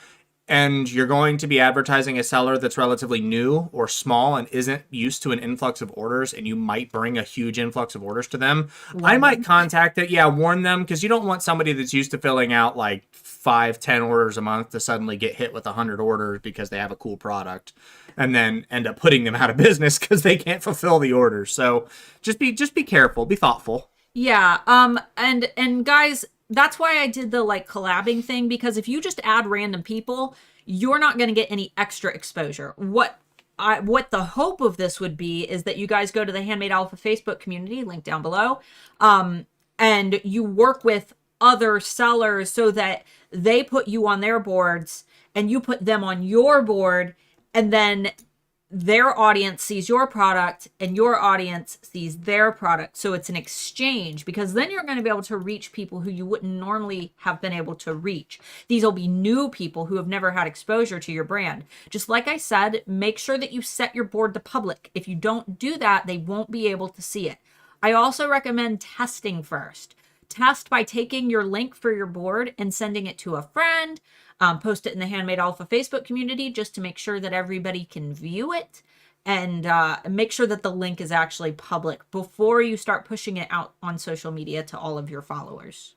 and you're going to be advertising a seller that's relatively new or small and isn't used to an influx of orders, and you might bring a huge influx of orders to them, I might contact it. Yeah, warn them, because you don't want somebody that's used to filling out like 5-10 orders a month to suddenly get hit with 100 orders because they have a cool product and then end up putting them out of business because they can't fulfill the orders. So just be careful, be thoughtful. Yeah. And guys, that's why I did the like collabing thing, because if you just add random people, you're not going to get any extra exposure. What the hope of this would be is that you guys go to the Handmade Alpha Facebook community, link down below, and you work with other sellers so that they put you on their boards and you put them on your board, and then their audience sees your product and your audience sees their product. So it's an exchange, because then you're going to be able to reach people who you wouldn't normally have been able to reach. These will be new people who have never had exposure to your brand. Just like I said, make sure that you set your board to public. If you don't do that, they won't be able to see it. I also recommend testing first. test by taking your link for your board and sending it to a friend. Post it in the Handmade Alpha Facebook community just to make sure that everybody can view it. And make sure that the link is actually public before you start pushing it out on social media to all of your followers.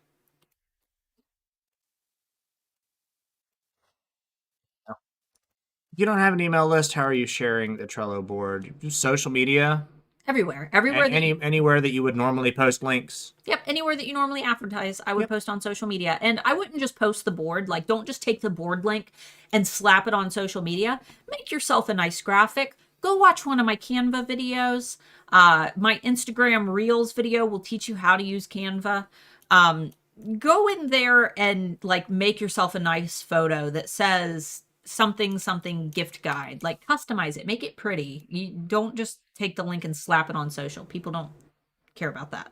You don't have an email list. How are you sharing the Trello board? Social media? Everywhere. Anywhere that you would normally post links. Yep, anywhere that you normally advertise, I would post on social media. And I wouldn't just post the board. Like, don't just take the board link and slap it on social media. Make yourself a nice graphic. Go watch one of my Canva videos. My Instagram Reels video will teach you how to use Canva. Go in there and like make yourself a nice photo that says something gift guide. Like, customize it. Make it pretty. You don't just take the link and slap it on social. People don't care about that.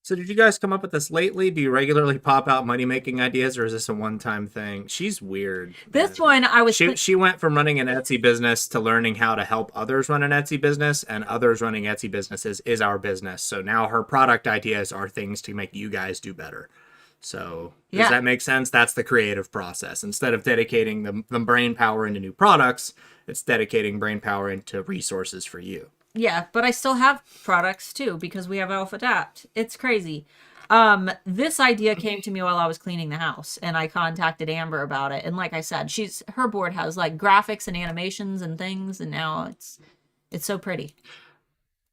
So did you guys come up with this lately? Do you regularly pop out money-making ideas, or is this a one-time thing? She's weird. This one, I was... She went from running an Etsy business to learning how to help others run an Etsy business, and others running Etsy businesses is our business. So now her product ideas are things to make you guys do better. So does that make sense? That's the creative process. Instead of dedicating the brain power into new products, it's dedicating brain power into resources for you. Yeah, but I still have products too because we have Alpha Adapt. It's crazy. This idea came to me while I was cleaning the house, and I contacted Amber about it. And like I said, her board has like graphics and animations and things, and now it's so pretty.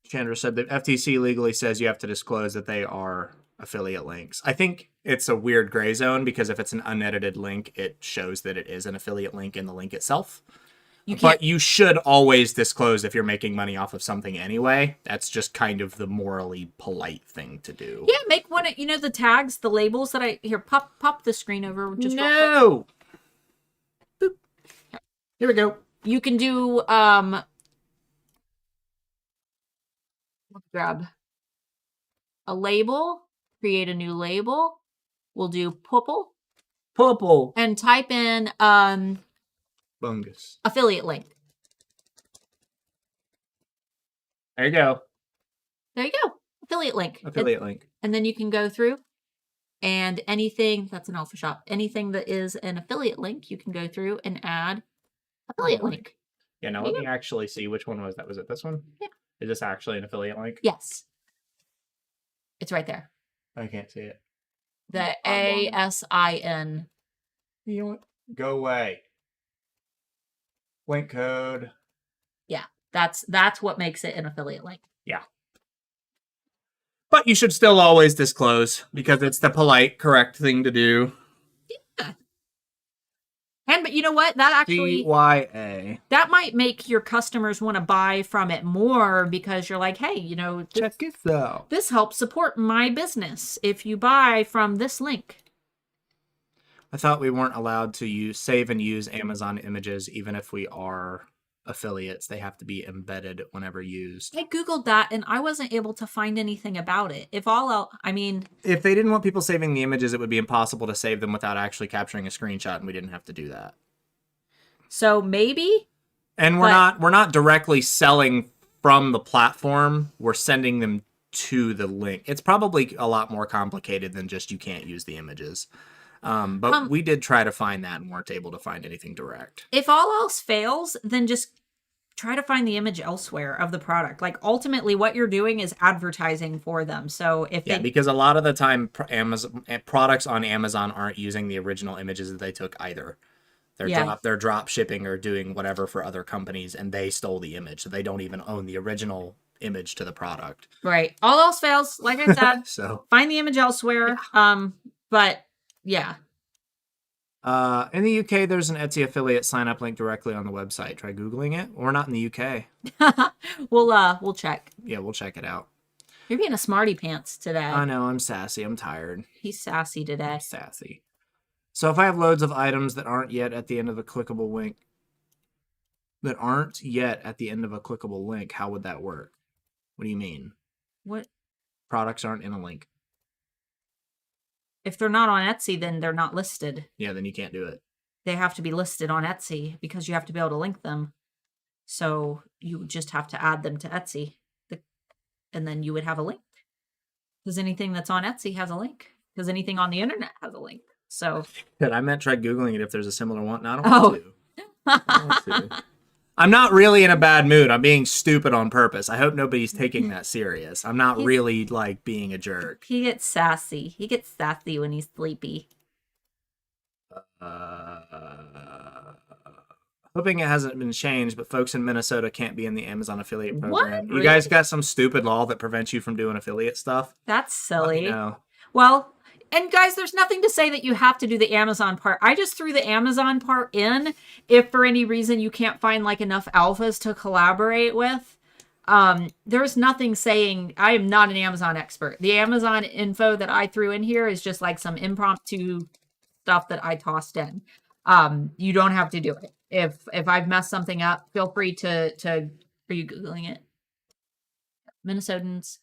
Chandra said that FTC legally says you have to disclose that they are affiliate links. I think it's a weird gray zone because if it's an unedited link, it shows that it is an affiliate link in the link itself. But you should always disclose if you're making money off of something anyway. That's just kind of the morally polite thing to do. Yeah, make one. The tags, the labels that here. Pop the screen over. Just no. Boop. Here we go. You can do grab a label, create a new label. We'll do purple, and type in Bungus. affiliate link. There you go. There you go. Affiliate link. Affiliate link. And then you can go through and anything that's an alpha shop, anything that is an affiliate link, you can go through and add affiliate link. Yeah, now let me actually see which one was that. Was it this one? Yeah. Is this actually an affiliate link? Yes. It's right there. I can't see it. The ASIN. You know what? Go away. Link code. Yeah, that's what makes it an affiliate link. Yeah. But you should still always disclose because it's the polite, correct thing to do. Yeah. But you know what? That actually DYA. That might make your customers want to buy from it more because you're like, hey, check it out. This helps support my business if you buy from this link. I thought we weren't allowed to save and use Amazon images even if we are affiliates. They have to be embedded whenever used. I Googled that and I wasn't able to find anything about it. If they didn't want people saving the images, it would be impossible to save them without actually capturing a screenshot, and we didn't have to do that. So maybe. And we're not directly selling from the platform. We're sending them to the link. It's probably a lot more complicated than just you can't use the images. But we did try to find that and weren't able to find anything direct. If all else fails, then just try to find the image elsewhere of the product. Like, ultimately, what you're doing is advertising for them. So because a lot of the time, products on Amazon aren't using the original images that they took either. They're drop shipping or doing whatever for other companies, and they stole the image. So they don't even own the original image to the product. Right. All else fails, like I said. So find the image elsewhere. Yeah. But yeah. In the UK, there's an Etsy affiliate sign up link directly on the website. Try Googling it. We're not in the UK. We'll check. Yeah, we'll check it out. You're being a smarty pants today. I know, I'm sassy. I'm tired. He's sassy today. I'm sassy. So if I have loads of items that aren't yet at the end of a clickable link, how would that work? What do you mean? What? Products aren't in a link. If they're not on Etsy, then they're not listed. Yeah, then you can't do it. They have to be listed on Etsy because you have to be able to link them. So you just have to add them to Etsy. And then you would have a link. Because anything that's on Etsy has a link. Because anything on the internet has a link. So. Good. I meant try Googling it if there's a similar one. No, I don't Oh. want to. I don't want to. I'm not really in a bad mood. I'm being stupid on purpose. I hope nobody's taking that serious. I'm not really like being a jerk. He gets sassy. He gets sassy when he's sleepy. Hoping it hasn't been changed, but folks in Minnesota can't be in the Amazon affiliate program. What? You guys got some stupid law that prevents you from doing affiliate stuff? That's silly. No. Well, and guys, there's nothing to say that you have to do the Amazon part. I just threw the Amazon part in if for any reason you can't find like enough alphas to collaborate with. There's nothing saying I am not an Amazon expert. The Amazon info that I threw in here is just like some impromptu stuff that I tossed in. You don't have to do it. If I've messed something up, feel free to are you Googling it? Minnesotans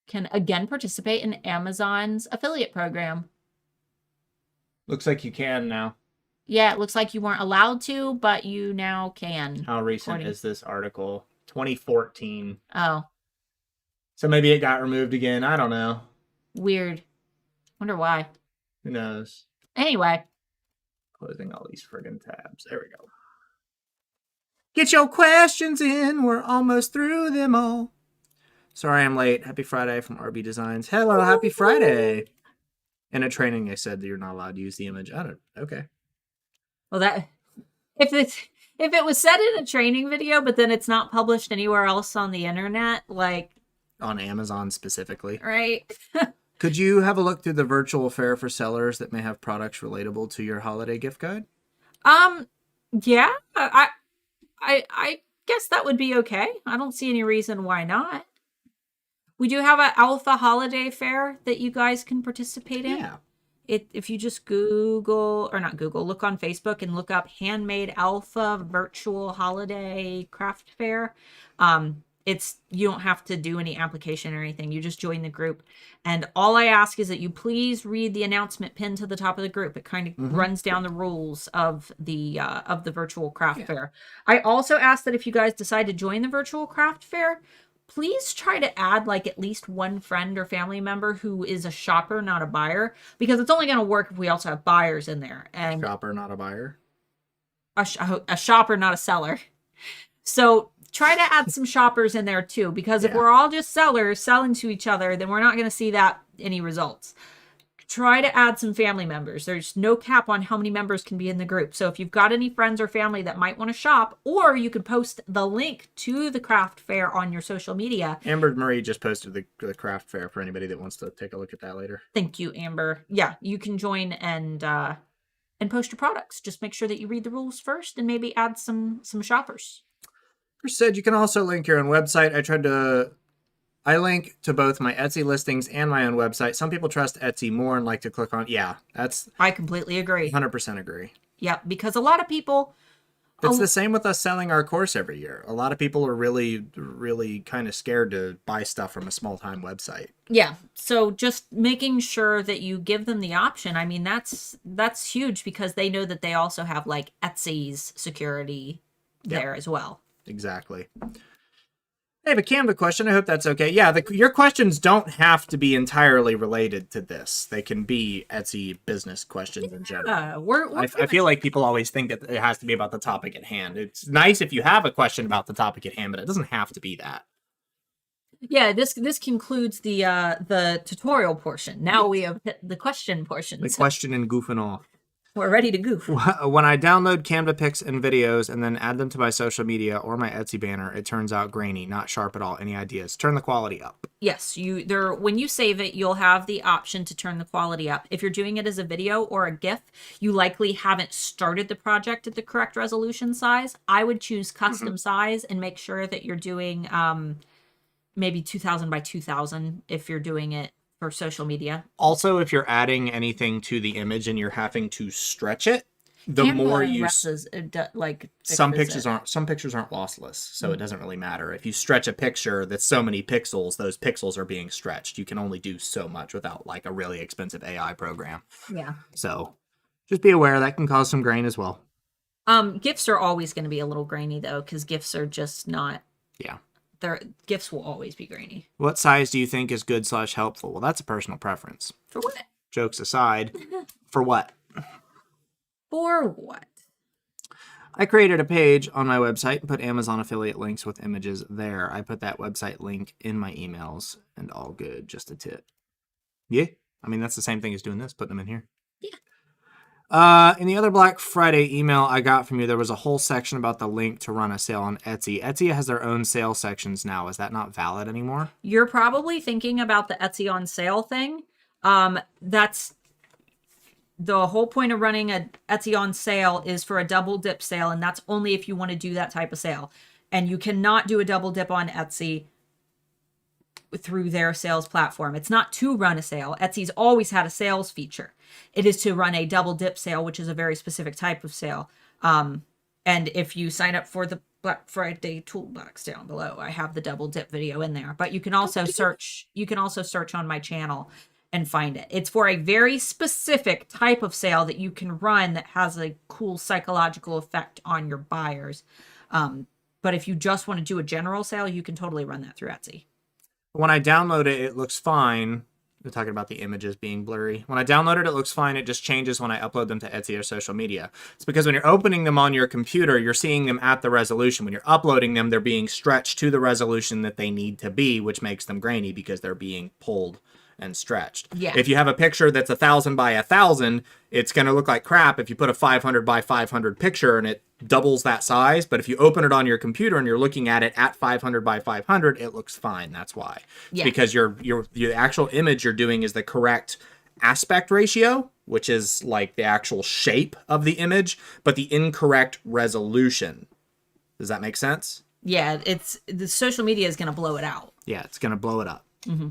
can again participate in Amazon's affiliate program. Looks like you can now. Yeah, it looks like you weren't allowed to, but you now can. How recent is this article? 2014. Oh. So maybe it got removed again. I don't know. Weird. Wonder why. Who knows? Anyway. Closing all these friggin' tabs. There we go. Get your questions in. We're almost through them all. Sorry I'm late. Happy Friday from RB Designs. Hello, happy Friday. In a training, they said that you're not allowed to use the image. I don't. Okay. Well, that if it was said in a training video, but then it's not published anywhere else on the internet, like on Amazon specifically, right? Could you have a look through the virtual fair for sellers that may have products relatable to your holiday gift guide? Yeah, I guess that would be okay. I don't see any reason why not. We do have an alpha holiday fair that you guys can participate in. Yeah. If you just look on Facebook and look up Handmade Alpha Virtual Holiday Craft Fair. You don't have to do any application or anything. You just join the group. And all I ask is that you please read the announcement pinned to the top of the group. It kind of runs down the rules of the virtual craft fair. I also ask that if you guys decide to join the virtual craft fair, please try to add like at least one friend or family member who is a shopper, not a buyer, because it's only going to work if we also have buyers in there. And shopper, not a buyer. A shopper, not a seller. So try to add some shoppers in there too, because if we're all just sellers selling to each other, then we're not going to see any results. Try to add some family members. There's no cap on how many members can be in the group. So if you've got any friends or family that might want to shop, or you could post the link to the craft fair on your social media. Amber Marie just posted the craft fair for anybody that wants to take a look at that later. Thank you, Amber. Yeah, you can join and post your products. Just make sure that you read the rules first and maybe add some shoppers. Chris said you can also link your own website. I link to both my Etsy listings and my own website. Some people trust Etsy more and like to click on. Yeah, I completely agree. 100% agree. Yeah, because a lot of people. It's the same with us selling our course every year. A lot of people are really, really kind of scared to buy stuff from a small-time website. Yeah, so just making sure that you give them the option. I mean, that's huge because they know that they also have like Etsy's security there as well. Exactly. I have a Canva question. I hope that's okay. Yeah, your questions don't have to be entirely related to this. They can be Etsy business questions in general. I feel like people always think that it has to be about the topic at hand. It's nice if you have a question about the topic at hand, but it doesn't have to be that. Yeah, this concludes the tutorial portion. Now we have hit the question portion. The question and goofing off. We're ready to goof. When I download Canva pics and videos and then add them to my social media or my Etsy banner, it turns out grainy, not sharp at all. Any ideas? Turn the quality up. Yes, when you save it, you'll have the option to turn the quality up. If you're doing it as a video or a GIF, you likely haven't started the project at the correct resolution size. I would choose custom size and make sure that you're doing maybe 2000 by 2000 if you're doing it for social media. Also, if you're adding anything to the image and you're having to stretch it, the Canva more you some pictures aren't lossless, so it doesn't really matter. If you stretch a picture that's so many pixels, those pixels are being stretched. You can only do so much without like a really expensive AI program. Yeah. So just be aware that can cause some grain as well. GIFs are always going to be a little grainy though, because GIFs are just not their gifts will always be grainy. What size do you think is good / helpful? Well, that's a personal preference. For what? Jokes aside, for what? For what? I created a page on my website and put Amazon affiliate links with images there. I put that website link in my emails and all good. Just a tip. Yeah. I mean, that's the same thing as doing this, putting them in here. Yeah. In the other Black Friday email I got from you, there was a whole section about the link to run a sale on Etsy. Etsy has their own sale sections now. Is that not valid anymore? You're probably thinking about the Etsy on sale thing. That's the whole point of running a Etsy on sale is for a double dip sale, and that's only if you want to do that type of sale. And you cannot do a double dip on Etsy through their sales platform. It's not to run a sale. Etsy's always had a sales feature. It is to run a double dip sale, which is a very specific type of sale. And if you sign up for the Black Friday toolbox down below, I have the double dip video in there. But you can also search. You can also search on my channel and find it. It's for a very specific type of sale that you can run that has a cool psychological effect on your buyers. But if you just want to do a general sale, you can totally run that through Etsy. When I download it, it looks fine. We're talking about the images being blurry. When I download it, it looks fine. It just changes when I upload them to Etsy or social media. It's because when you're opening them on your computer, you're seeing them at the resolution. When you're uploading them, they're being stretched to the resolution that they need to be, which makes them grainy because they're being pulled and stretched. Yeah. If you have a picture that's 1,000 by 1,000, it's going to look like crap if you put a 500 by 500 picture and it doubles that size. But if you open it on your computer and you're looking at it at 500 by 500, it looks fine. That's why. Yeah. Because the actual image you're doing is the correct aspect ratio, which is like the actual shape of the image, but the incorrect resolution. Does that make sense? Yeah, it's the social media is going to blow it out. Yeah, it's going to blow it up. Mm-hmm.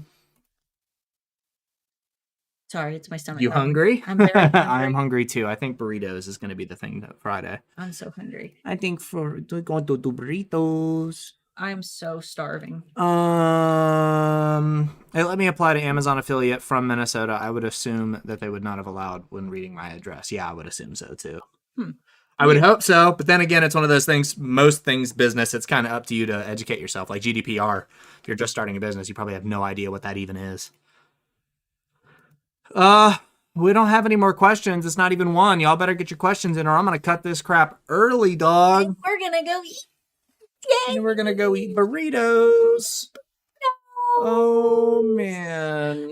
Sorry, it's my stomach. You hungry? I'm very hungry. I'm hungry too. I think burritos is going to be the thing Friday. I'm so hungry. I think we're going to do burritos. I'm so starving. Hey, let me apply to Amazon affiliate from Minnesota. I would assume that they would not have allowed when reading my address. Yeah, I would assume so too. I would hope so, but then again, it's one of those things, most things business, it's kind of up to you to educate yourself. Like GDPR, if you're just starting a business, you probably have no idea what that even is. We don't have any more questions. It's not even one. Y'all better get your questions in or I'm going to cut this crap early, dog. We're going to go eat. Yay. And we're going to go eat burritos. No. Oh, man.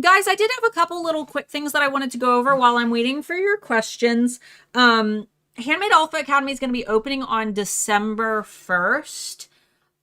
Guys, I did have a couple little quick things that I wanted to go over while I'm waiting for your questions. Handmade Alpha Academy is going to be opening on December 1st.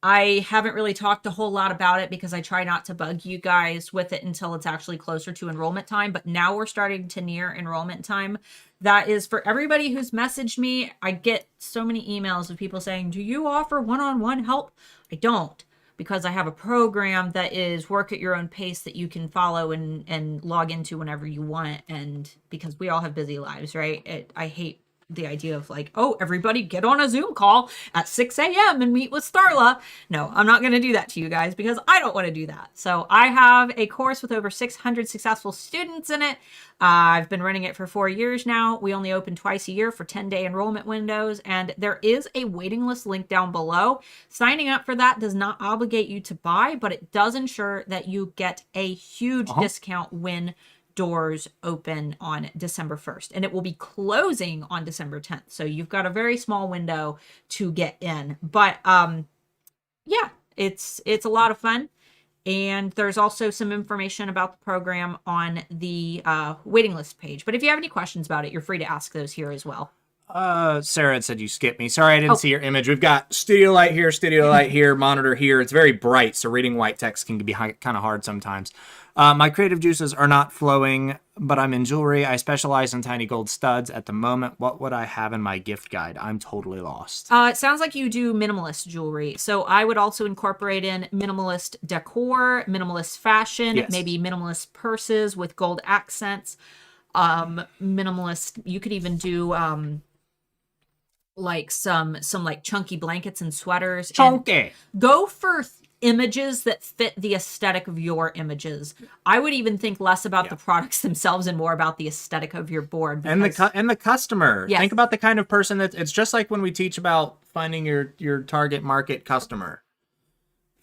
I haven't really talked a whole lot about it because I try not to bug you guys with it until it's actually closer to enrollment time. But now we're starting to near enrollment time. That is for everybody who's messaged me. I get so many emails of people saying, do you offer one-on-one help? I don't, because I have a program that is work at your own pace that you can follow and log into whenever you want. And because we all have busy lives, right? I hate the idea of like, oh, everybody get on a Zoom call at 6 a.m. and meet with Starla. No, I'm not going to do that to you guys because I don't want to do that. So I have a course with over 600 successful students in it. I've been running it for 4 years now. We only open twice a year for 10-day enrollment windows, and there is a waiting list link down below. Signing up for that does not obligate you to buy, but it does ensure that you get a huge discount when doors open on December 1st, and it will be closing on December 10th. So you've got a very small window to get in, but yeah, it's a lot of fun. And there's also some information about the program on the waiting list page. But if you have any questions about it, you're free to ask those here as well. Sarah had said you skipped me. Sorry, I didn't see your image. We've got studio light here, monitor here. It's very bright, so reading white text can be kind of hard sometimes. My creative juices are not flowing, but I'm in jewelry. I specialize in tiny gold studs at the moment. What would I have in my gift guide? I'm totally lost. It sounds like you do minimalist jewelry. So I would also incorporate in minimalist decor, minimalist fashion, Yes. maybe minimalist purses with gold accents. Minimalist, you could even do like some like chunky blankets and sweaters. Chunky. And go for images that fit the aesthetic of your images. I would even think less about the products themselves and more about the aesthetic of your board. And the customer. Yes. Think about the kind of person it's just like when we teach about finding your target market customer.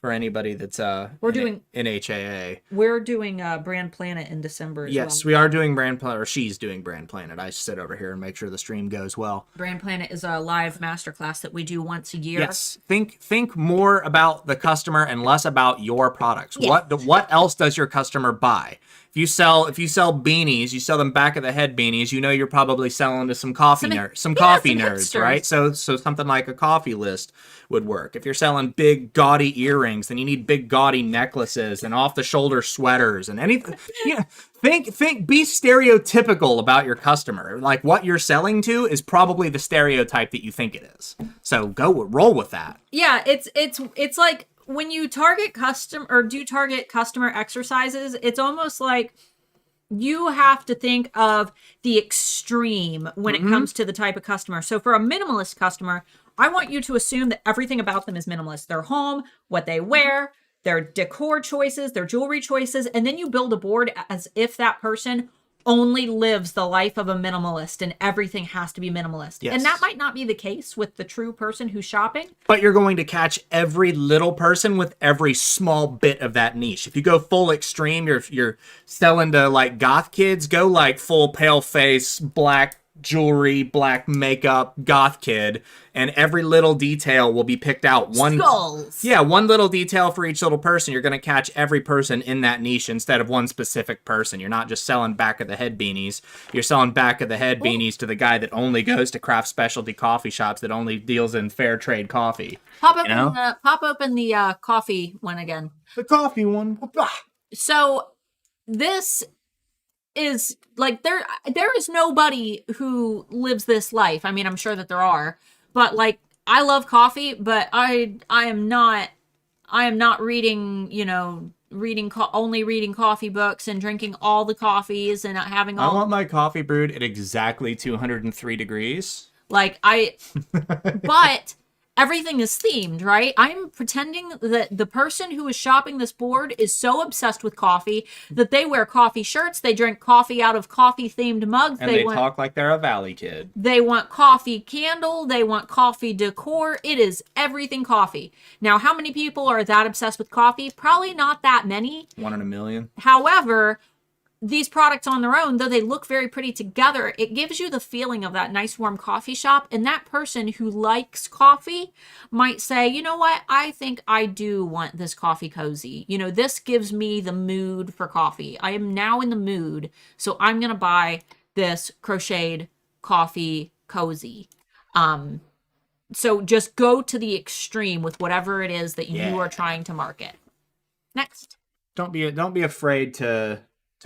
for anybody that's We're doing NHAA. We're doing Brand Planet in December as Yes, well. we are doing Brand Planet, or she's doing Brand Planet. I sit over here and make sure the stream goes well. Brand Planet is a live masterclass that we do once a year. Yes, think more about the customer and less about your products. Yeah. What else does your customer buy? If you sell beanies, you sell them back of the head beanies. You know you're probably selling to some coffee nerds, some hipsters. right? So something like a coffee list would work. If you're selling big gaudy earrings, then you need big gaudy necklaces and off the shoulder sweaters and anything. Yeah, be stereotypical about your customer. Like what you're selling to is probably the stereotype that you think it is. So roll with that. Yeah, it's like when you target customer exercises, it's almost like you have to think of the extreme when it comes to the type of customer. So for a minimalist customer, I want you to assume that everything about them is minimalist. Their home, what they wear, their decor choices, their jewelry choices, and then you build a board as if that person only lives the life of a minimalist and everything has to be minimalist. Yes. And that might not be the case with the true person who's shopping. But you're going to catch every little person with every small bit of that niche. If you go full extreme, you're selling to like goth kids, go like full pale face, black jewelry, black makeup, goth kid, and every little detail will be picked out. Skulls. Yeah, one little detail for each little person. You're going to catch every person in that niche instead of one specific person. You're not just selling back of the head beanies. You're selling back of the head beanies to the guy that only goes to craft specialty coffee shops, that only deals in fair trade coffee. Pop open the coffee one again. The coffee one. So this is like there is nobody who lives this life. I mean, I'm sure that there are, but like I love coffee, but I am not reading, only reading coffee books and drinking all the coffees and having all. I want my coffee brewed at exactly 203 degrees. But everything is themed, right? I'm pretending that the person who is shopping this board is so obsessed with coffee that they wear coffee shirts, they drink coffee out of coffee-themed mugs. And they talk like they're a Valley kid. They want coffee candle, they want coffee decor. It is everything coffee. Now, how many people are that obsessed with coffee? Probably not that many. 1 in a million. However, these products on their own, though they look very pretty together, it gives you the feeling of that nice warm coffee shop. And that person who likes coffee might say, you know what? I think I do want this coffee cozy. This gives me the mood for coffee. I am now in the mood. So I'm going to buy this crocheted coffee cozy. So just go to the extreme with whatever it is that you are trying to market. Next. Don't be afraid to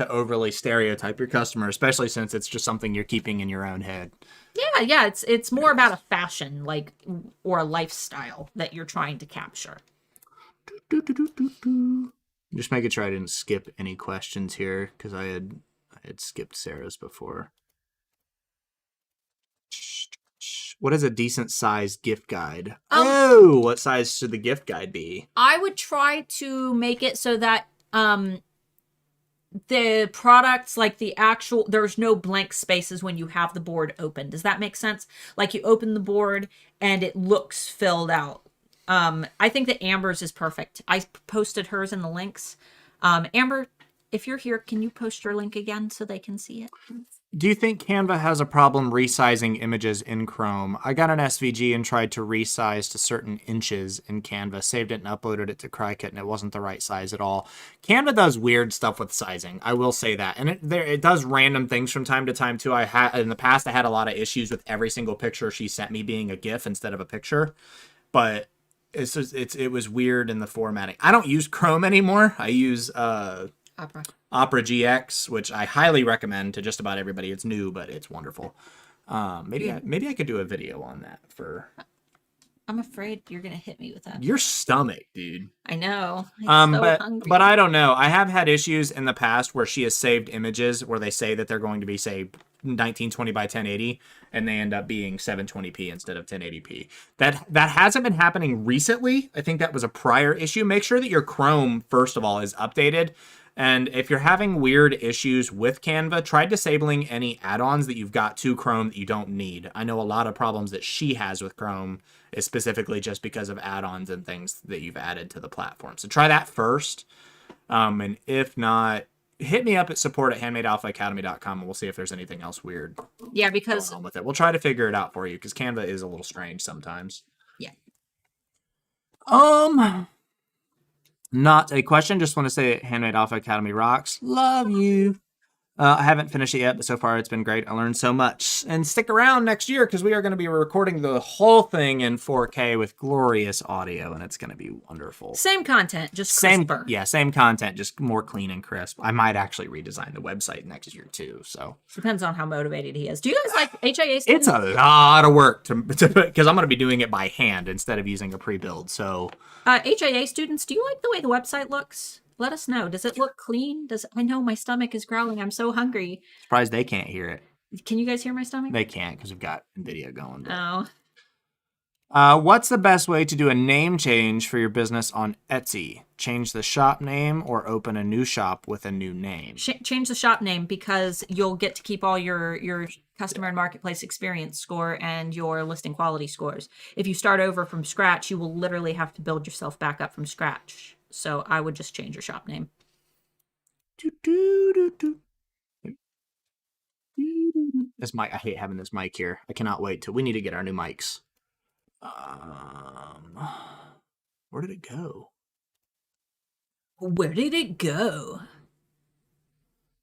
overly stereotype your customer, especially since it's just something you're keeping in your own head. Yeah, it's more about a fashion, or a lifestyle that you're trying to capture. Just making sure I didn't skip any questions here, because I had skipped Sarah's before. What is a decent sized gift guide? What size should the gift guide be? I would try to make it so that the products, like there's no blank spaces when you have the board open. Does that make sense? Like you open the board and it looks filled out. I think that Amber's is perfect. I posted hers in the links. Amber, if you're here, can you post your link again so they can see it? Do you think Canva has a problem resizing images in Chrome? I got an SVG and tried to resize to certain inches in Canva, saved it and uploaded it to 𝐅𝐫𝐞𝐞, and it wasn't the right size at all. Canva does weird stuff with sizing, I will say that. And it does random things from time to time, too. In the past, I had a lot of issues with every single picture she sent me being a GIF instead of a picture. But it was weird in the formatting. I don't use Chrome anymore. I use Opera GX, which I highly recommend to just about everybody. It's new, but it's wonderful. Maybe I could do a video on that for. I'm afraid you're gonna hit me with that. Your stomach, dude. I know. I'm so hungry. But I don't know. I have had issues in the past where she has saved images where they say that they're going to be, say, 1920 by 1080, and they end up being 720p instead of 1080p. That hasn't been happening recently. I think that was a prior issue. Make sure that your Chrome, first of all, is updated. And if you're having weird issues with Canva, try disabling any add-ons that you've got to Chrome that you don't need. I know a lot of problems that she has with Chrome is specifically just because of add-ons and things that you've added to the platform. So try that first. And if not, hit me up at support@handmadealphaacademy.com and we'll see if there's anything else weird. Yeah, because going on with it. We'll try to figure it out for you because Canva is a little strange sometimes. Yeah. Not a question. Just want to say Handmade Alpha Academy rocks. Love you. I haven't finished it yet, but so far it's been great. I learned so much. And stick around next year because we are going to be recording the whole thing in 4K with glorious audio, and it's going to be wonderful. Same content, just crisper. Same content, just more clean and crisp. I might actually redesign the website next year too. So depends on how motivated he is. Do you guys like HIA students? It's a lot of work to because I'm going to be doing it by hand instead of using a pre-build. So HIA students, do you like the way the website looks? Let us know. Does it look clean? I know my stomach is growling. I'm so hungry. Surprised they can't hear it. Can you guys hear my stomach? They can't because we've got video going. Oh. What's the best way to do a name change for your business on Etsy? Change the shop name or open a new shop with a new name? Change the shop name because you'll get to keep all your customer and marketplace experience score and your listing quality scores. If you start over from scratch, you will literally have to build yourself back up from scratch. So I would just change your shop name. This mic, I hate having this mic here. I cannot wait till we need to get our new mics. Where did it go? Where did it go?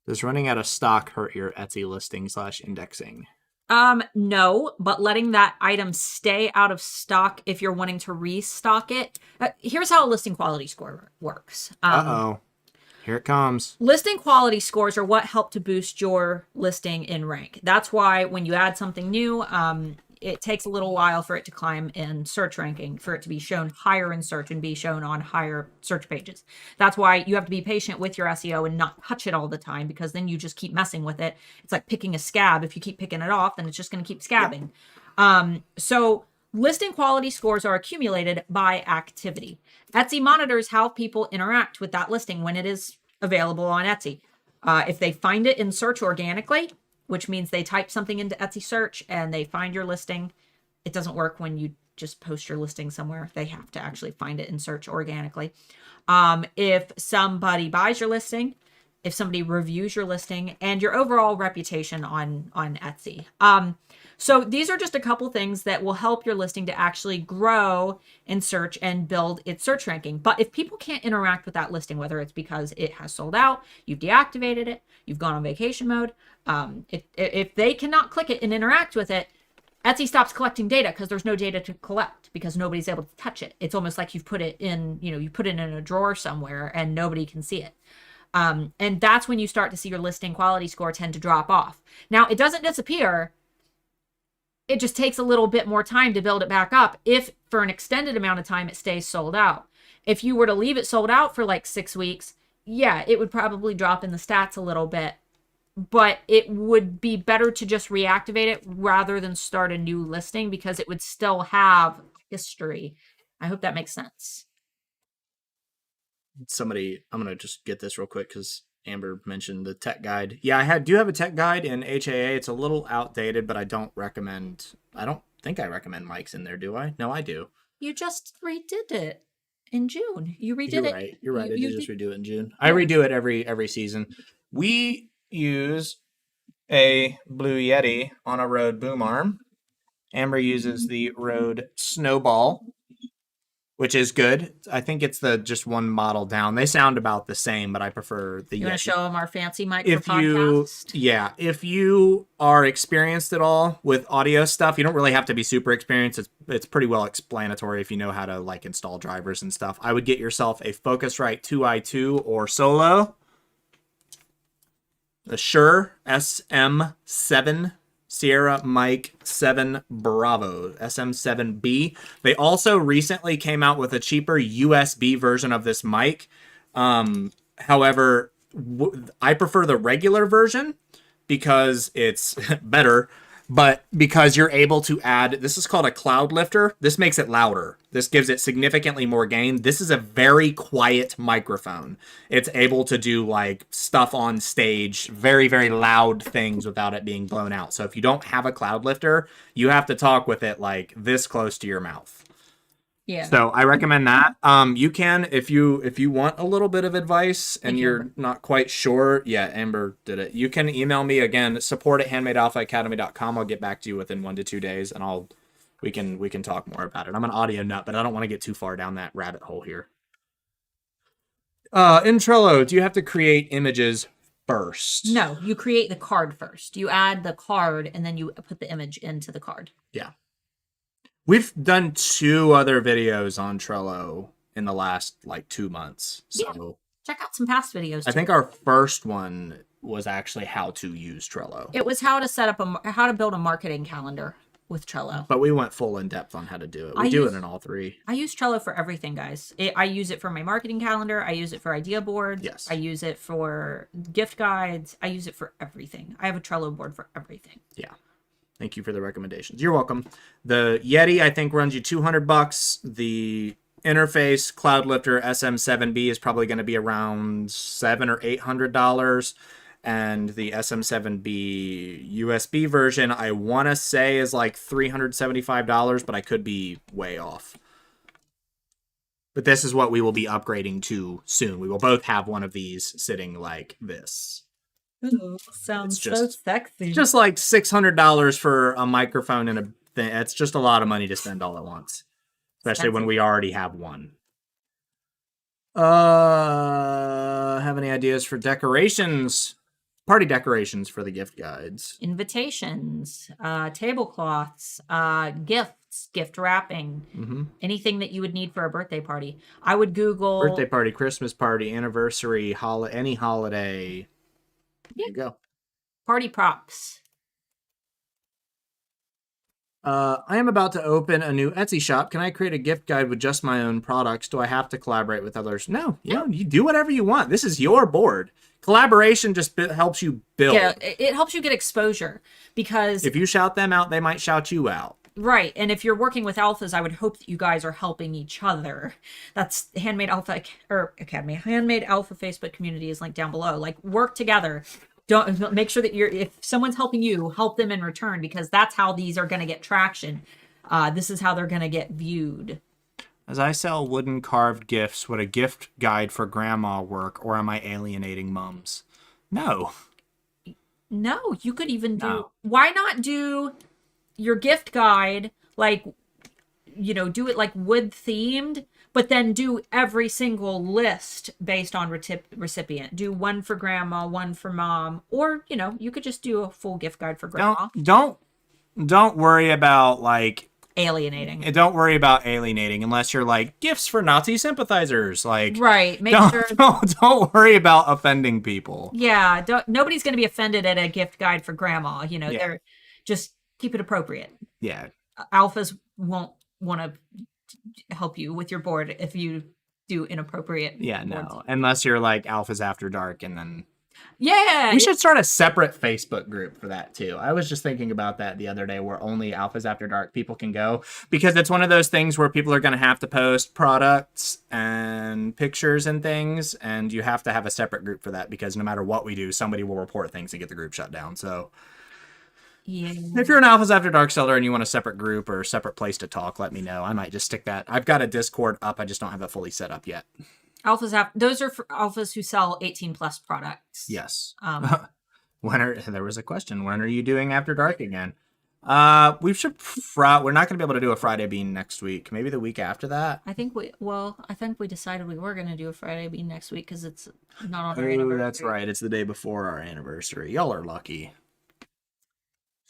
Does running out of stock hurt your Etsy listing / indexing? No, but letting that item stay out of stock if you're wanting to restock it. Here's how a listing quality score works. Here it comes. Listing quality scores are what help to boost your listing in rank. That's why when you add something new, it takes a little while for it to climb in search ranking, for it to be shown higher in search and be shown on higher search pages. That's why you have to be patient with your SEO and not touch it all the time, because then you just keep messing with it. It's like picking a scab. If you keep picking it off, then it's just going to keep scabbing. So listing quality scores are accumulated by activity. Etsy monitors how people interact with that listing when it is available on Etsy. If they find it in search organically, which means they type something into Etsy search and they find your listing. It doesn't work when you just post your listing somewhere. They have to actually find it in search organically. If somebody buys your listing, if somebody reviews your listing, and your overall reputation on Etsy. So these are just a couple things that will help your listing to actually grow in search and build its search ranking. But if people can't interact with that listing, whether it's because it has sold out, you've deactivated it, you've gone on vacation mode, if they cannot click it and interact with it, Etsy stops collecting data because there's no data to collect because nobody's able to touch it. It's almost like you've put it in, you put it in a drawer somewhere and nobody can see it. And that's when you start to see your listing quality score tend to drop off. Now, it doesn't disappear. It just takes a little bit more time to build it back up if for an extended amount of time it stays sold out. If you were to leave it sold out for like 6 weeks, yeah, it would probably drop in the stats a little bit. But it would be better to just reactivate it rather than start a new listing because it would still have history. I hope that makes sense. I'm going to just get this real quick because Amber mentioned the tech guide. Yeah, I do have a tech guide in HAA. It's a little outdated, but I don't think I recommend mics in there, do I? No, I do. You just redid it in June. You redid it. You're right. I did just redo it in June. I redo it every season. We use a Blue Yeti on a Rode boom arm. Amber uses the Rode Snowball, which is good. I think it's just one model down. They sound about the same, but I prefer the Yeti. You want to show them our fancy mic for podcast? If you are experienced at all with audio stuff, you don't really have to be super experienced. It's pretty well explanatory if you know how to like install drivers and stuff. I would get yourself a Focusrite 2i2 or Solo. The Shure SM7 Sierra Mic 7 Bravo SM7B. They also recently came out with a cheaper USB version of this mic. However, I prefer the regular version because it's better. But because you're able to add, this is called a cloud lifter. This makes it louder. This gives it significantly more gain. This is a very quiet microphone. It's able to do like stuff on stage, very, very loud things without it being blown out. So if you don't have a cloud lifter, you have to talk with it like this close to your mouth. Yeah. So I recommend that. You can, if you want a little bit of advice and you're not quite sure, yeah, Amber did it. You can email me again, support@handmadealphaacademy.com. I'll get back to you within 1 to 2 days, and we can talk more about it. I'm an audio nut, but I don't want to get too far down that rabbit hole here. In Trello, do you have to create images first? No, you create the card first. You add the card, and then you put the image into the card. Yeah. We've done 2 other videos on Trello in the last like 2 months. So check out some past videos. I think our first one was actually how to use Trello. It was how to set up how to build a marketing calendar with Trello. But we went full in depth on how to do it. We do it in all 3. I use Trello for everything, guys. I use it for my marketing calendar. I use it for idea boards. Yes. I use it for gift guides. I use it for everything. I have a Trello board for everything. Yeah. Thank you for the recommendations. You're welcome. The Yeti, I think, runs you $200. The interface Cloud Lifter SM7B is probably going to be around $700 or $800. And the SM7B USB version, I want to say, is like $375, but I could be way off. But this is what we will be upgrading to soon. We will both have one of these sitting like this. Ooh, sounds so sexy. Just like $600 for a microphone and a thing. It's just a lot of money to spend all at once, especially when we already have one. Have any ideas for decorations? Party decorations for the gift guides. Invitations, tablecloths, gifts, gift wrapping, anything that you would need for a birthday party. I would Google birthday party, Christmas party, anniversary, any holiday. There you go. Party props. I am about to open a new Etsy shop. Can I create a gift guide with just my own products? Do I have to collaborate with others? No, you do whatever you want. This is your board. Collaboration just helps you build. Yeah, it helps you get exposure because if you shout them out, they might shout you out. Right. And if you're working with alphas, I would hope that you guys are helping each other. That's Handmade Alpha Academy. Handmade Alpha Facebook community is linked down below. Like, work together. Don't make sure that if someone's helping you, help them in return, because that's how these are going to get traction. This is how they're going to get viewed. As I sell wooden carved gifts, would a gift guide for grandma work, or am I alienating mums? No. No, you could even do. Why not do your gift guide like, do it like wood themed, but then do every single list based on recipient. Do one for grandma, one for mom, or you could just do a full gift guide for grandma. Don't worry about like alienating. Don't worry about alienating unless you're like gifts for Nazi sympathizers. Like, right. Don't worry about offending people. Yeah. Nobody's going to be offended at a gift guide for grandma. They're just keep it appropriate. Yeah. Alphas won't want to help you with your board if you do inappropriate. Yeah, boards. no. Unless you're like Alphas After Dark, and then we should start a separate Facebook group for that too. I was just thinking about that the other day, where only Alphas After Dark people can go, because it's one of those things where people are going to have to post products and pictures and things, and you have to have a separate group for that, because no matter what we do, somebody will report things and get the group shut down. So yeah, if you're an Alphas After Dark seller and you want a separate group or a separate place to talk, let me know. I might just stick that. I've got a Discord up. I just don't have it fully set up yet. Those are for alphas who sell 18 plus products. Yes. There was a question. When are you doing After Dark again? We're not going to be able to do a Friday Bean next week. Maybe the week after that. I think we decided we were going to do a Friday Bean next week because it's not on our anniversary. That's right. It's the day before our anniversary. Y'all are lucky.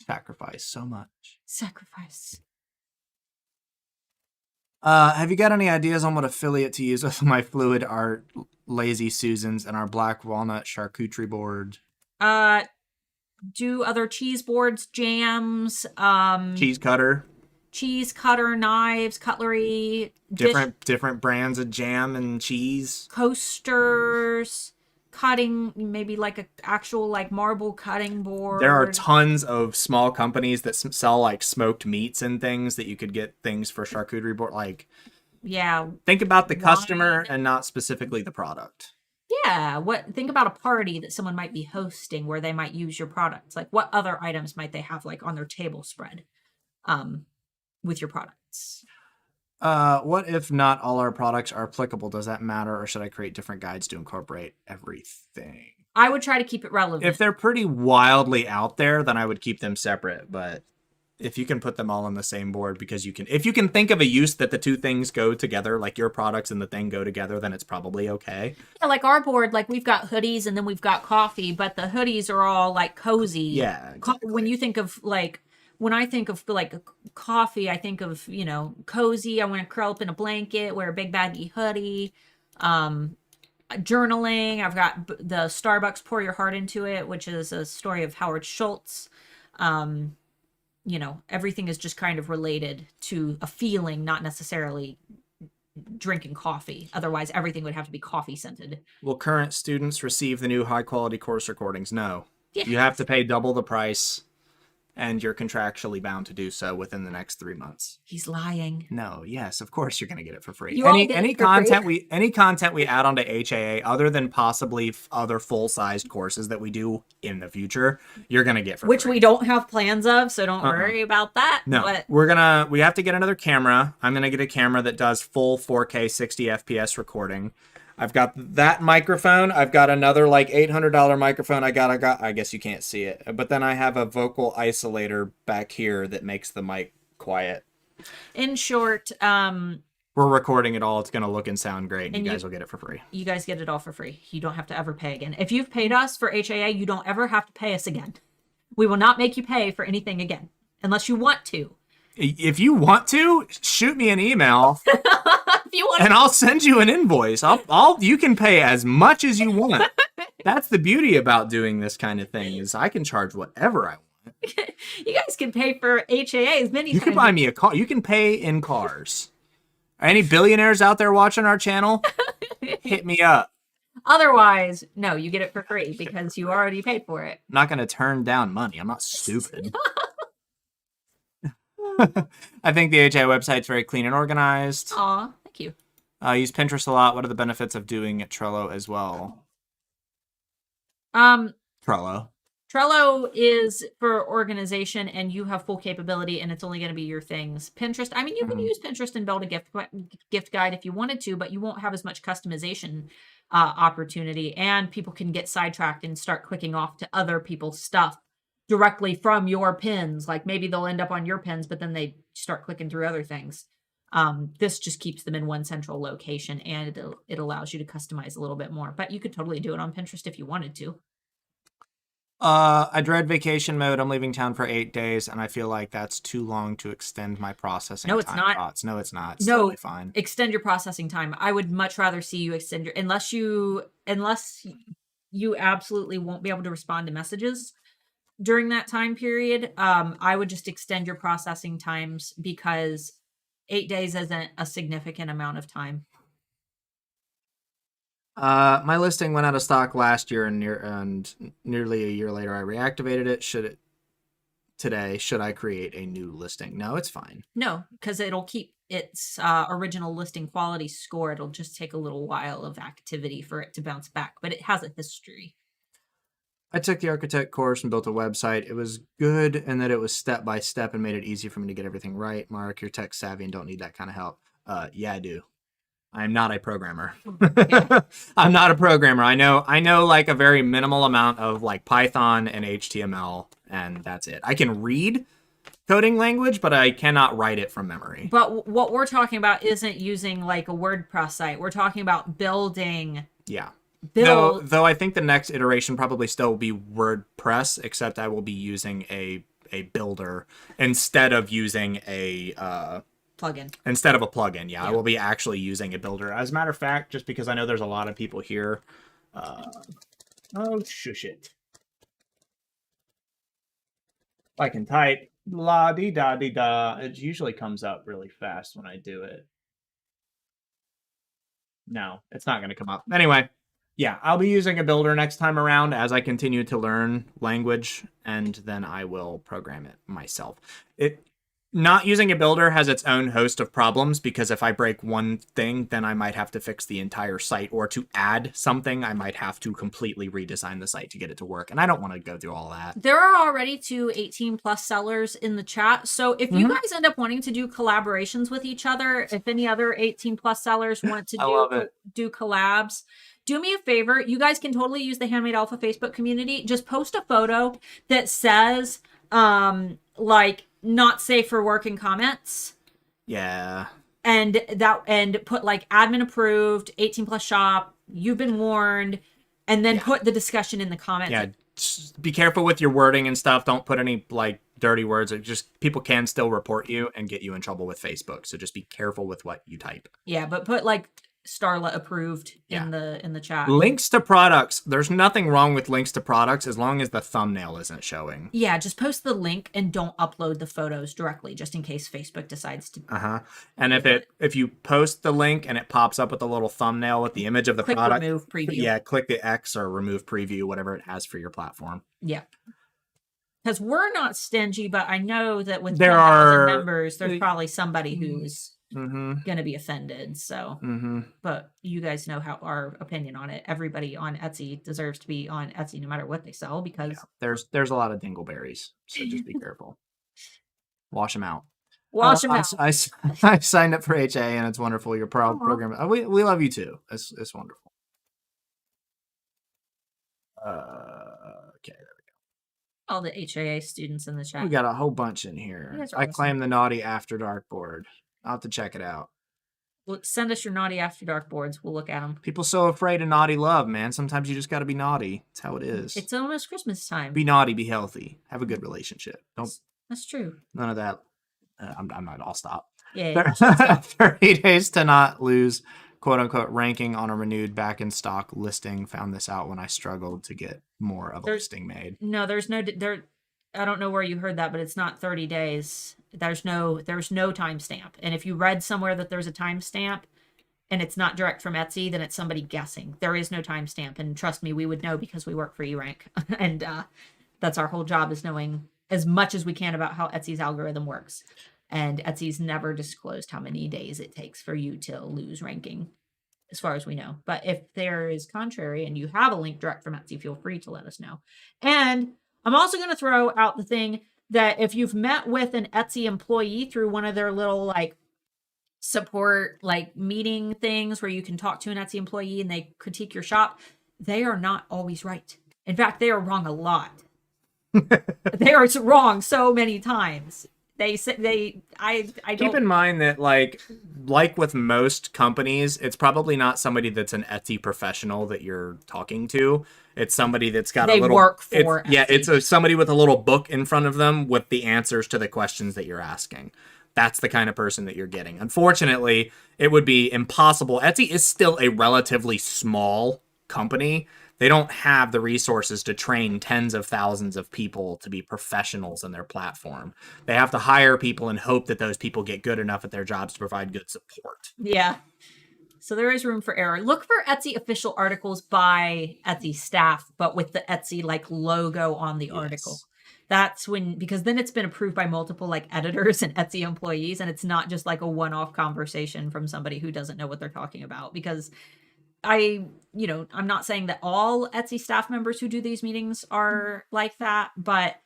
Sacrifice so much. Sacrifice. Have you got any ideas on what affiliate to use with my Fluid Art Lazy Susans and our Black Walnut Charcuterie board? Do other cheese boards, jams, cheese cutter, knives, cutlery, different brands of jam and cheese, coasters, cutting, maybe like a actual like marble cutting board. There are tons of small companies that sell like smoked meats and things that you could get things for charcuterie board. Like, yeah, think about the customer and not specifically the product. Yeah, think about a party that someone might be hosting where they might use your products. Like, what other items might they have like on their table spread with your products? What if not all our products are applicable? Does that matter, or should I create different guides to incorporate everything? I would try to keep it relevant. If they're pretty wildly out there, then I would keep them separate. But if you can put them all on the same board, because if you can think of a use that the two things go together, like your products and the thing go together, then it's probably okay. Yeah, like our board, like we've got hoodies and then we've got coffee, but the hoodies are all like cozy. Yeah. Exactly. When you think of like, when I think of like coffee, I think of, you know, cozy. I want to curl up in a blanket, wear a big baggy hoodie. Journaling. I've got the Starbucks Pour Your Heart Into It, which is a story of Howard Schultz. You know, everything is just kind of related to a feeling, not necessarily drinking coffee. Otherwise, everything would have to be coffee scented. Will current students receive the new high quality course recordings? No. Yeah. You have to pay double the price, and you're contractually bound to do so within the next 3 months. He's lying. No, yes, of course you're going to get it for free. You Any content we add onto HAA, other than possibly other full-sized courses that we do in the future, you're going to get for free. Which we don't have plans of, so don't worry about that. No, but we have to get another camera. I'm going to get a camera that does full 4K 60 FPS recording. I've got that microphone. I've got another like $800 microphone. I guess you can't see it. But then I have a vocal isolator back here that makes the mic quiet. In short, we're recording it all. It's going to look and sound great, and you guys will get it for free. You guys get it all for free. You don't have to ever pay again. If you've paid us for HAA, you don't ever have to pay us again. We will not make you pay for anything again, unless you want to. If you want to, shoot me an email. And I'll send you an invoice. You can pay as much as you want. That's the beauty about doing this kind of thing, is I can charge whatever I want. You guys can pay for HAA as many times. You can buy me a car. You can pay in cars. Are any billionaires out there watching our channel? Hit me up. Otherwise, no, you get it for free because you already paid for it. I'm not going to turn down money. I'm not stupid. I think the HAA website's very clean and organized. Aw, thank you. I use Pinterest a lot. What are the benefits of doing Trello as well? Trello is for organization, and you have full capability, and it's only going to be your things. Pinterest, I mean, you can use Pinterest and build a gift guide if you wanted to, but you won't have as much customization opportunity, and people can get sidetracked and start clicking off to other people's stuff directly from your pins. Like maybe they'll end up on your pins, but then they start clicking through other things. This just keeps them in one central location, and it allows you to customize a little bit more, but you could totally do it on Pinterest if you wanted to. I dread vacation mode. I'm leaving town for 8 days, and I feel like that's too long to extend my processing time. No, it's not. Thoughts. No, it's not. It's no, totally fine. Extend your processing time. I would much rather see you extend your, unless you absolutely won't be able to respond to messages during that time period. I would just extend your processing times, because 8 days isn't a significant amount of time. My listing went out of stock last year, and nearly a year later I reactivated it. Should I create a new listing? No, it's fine. No, because it'll keep its original listing quality score. It'll just take a little while of activity for it to bounce back, but it has a history. I took the architect course and built a website. It was good in that it was step by step and made it easy for me to get everything right. Mark, you're tech savvy and don't need that kind of help. Yeah, I do. I'm not a programmer. Yeah. I'm not a programmer. I know like a very minimal amount of like Python and HTML, and that's it. I can read coding language, but I cannot write it from memory. But what we're talking about isn't using like a WordPress site. We're talking about building. Yeah. Though I think the next iteration probably still will be WordPress, except I will be using a builder instead of using a plugin. Instead of a plugin, yeah, I will be actually using a builder. As a matter of fact, just because I know there's a lot of people here. Oh, shush it. I can type la di da di da. It usually comes up really fast when I do it. No, it's not going to come up. Anyway, Yeah, I'll be using a builder next time around as I continue to learn language, and then I will program it myself. Not using a builder has its own host of problems, because if I break one thing, then I might have to fix the entire site, or to add something, I might have to completely redesign the site to get it to work, and I don't want to go through all that. There are already 2 18+ sellers in the chat, so if you guys end up wanting to do collaborations with each other, if any other 18+ sellers want to do collabs, do me a favor. You guys can totally use the Handmade Alpha Facebook community. Just post a photo that says, like, not safe for work in comments. Yeah. And put like admin approved, 18+ shop, you've been warned, and then put the discussion in the comments. Yeah. Just be careful with your wording and stuff. Don't put any like dirty words. Just people can still report you and get you in trouble with Facebook. So just be careful with what you type. Yeah, but put like Starla approved in the chat. Links to products. There's nothing wrong with links to products as long as the thumbnail isn't showing. Yeah, just post the link and don't upload the photos directly, just in case Facebook decides to. And if you post the link and it pops up with a little thumbnail with the image of the product, remove preview. Yeah, click the X or remove preview, whatever it has for your platform. Yeah. Because we're not stingy, but I know that with there 10,000 are members, there's probably somebody who's gonna be offended. So but you guys know how our opinion on it. Everybody on Etsy deserves to be on Etsy no matter what they sell, because there's a lot of dingleberries, so just be careful. Wash them out. Wash them out. I signed up for HA and it's wonderful. Your program, we love you too. It's wonderful. Okay, there we go. All the HAA students in the chat. We got a whole bunch in here. I claim the naughty After Dark board. I'll have to check it out. Well, send us your naughty After Dark boards. We'll look at them. People so afraid of naughty love, man. Sometimes you just got to be naughty. That's how it is. It's almost Christmas time. Be naughty, be healthy, have a good relationship. That's true. None of that. I'm not. I'll stop. Yeah. 30 days to not lose, quote unquote, ranking on a renewed back in stock listing. Found this out when I struggled to get more of a listing made. No, there's no there. I don't know where you heard that, but it's not 30 days. There's no timestamp. And if you read somewhere that there's a timestamp and it's not direct from Etsy, then it's somebody guessing. There is no timestamp. And trust me, we would know because we work for eRank. And that's our whole job, is knowing as much as we can about how Etsy's algorithm works. And Etsy's never disclosed how many days it takes for you to lose ranking, as far as we know. But if there is contrary and you have a link direct from Etsy, feel free to let us know. And I'm also going to throw out the thing that if you've met with an Etsy employee through one of their little like support like meeting things where you can talk to an Etsy employee and they critique your shop, they are not always right. In fact, they are wrong a lot. They are wrong so many times. I don't keep in mind that like with most companies, it's probably not somebody that's an Etsy professional that you're talking to. It's somebody that's got a little work for Etsy. Yeah, it's somebody with a little book in front of them with the answers to the questions that you're asking. That's the kind of person that you're getting. Unfortunately, it would be impossible. Etsy is still a relatively small company. They don't have the resources to train tens of thousands of people to be professionals in their platform. They have to hire people and hope that those people get good enough at their jobs to provide good support. Yeah. So there is room for error. Look for Etsy official articles by Etsy staff, but with the Etsy like logo on the article. That's when, because then it's been approved by multiple like editors and Etsy employees, and it's not just like a one-off conversation from somebody who doesn't know what they're talking about. Because I'm not saying that all Etsy staff members who do these meetings are like that, but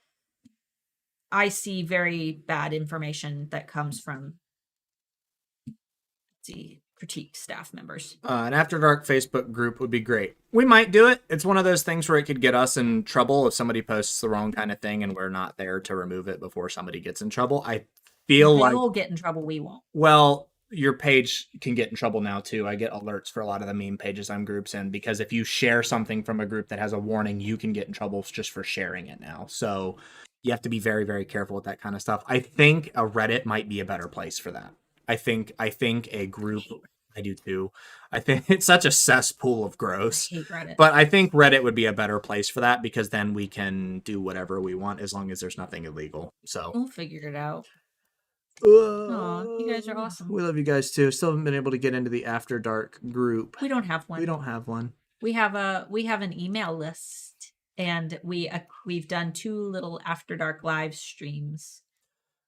I see very bad information that comes from Etsy critique staff members. An After Dark Facebook group would be great. We might do it. It's one of those things where it could get us in trouble if somebody posts the wrong kind of thing and we're not there to remove it before somebody gets in trouble. I feel like they'll get in trouble. We won't. Well, your page can get in trouble now too. I get alerts for a lot of the meme pages I'm groups in, because if you share something from a group that has a warning, you can get in trouble just for sharing it now. So you have to be very, very careful with that kind of stuff. I think a Reddit might be a better place for that. I think a group, I do too. I think it's such a cesspool of gross. I hate Reddit. But I think Reddit would be a better place for that, because then we can do whatever we want as long as there's nothing illegal. So we'll figure it out. Aw, you guys are awesome. We love you guys too. Still haven't been able to get into the After Dark group. We don't have one. We don't have one. We have an email list, and we've done 2 little After Dark live streams.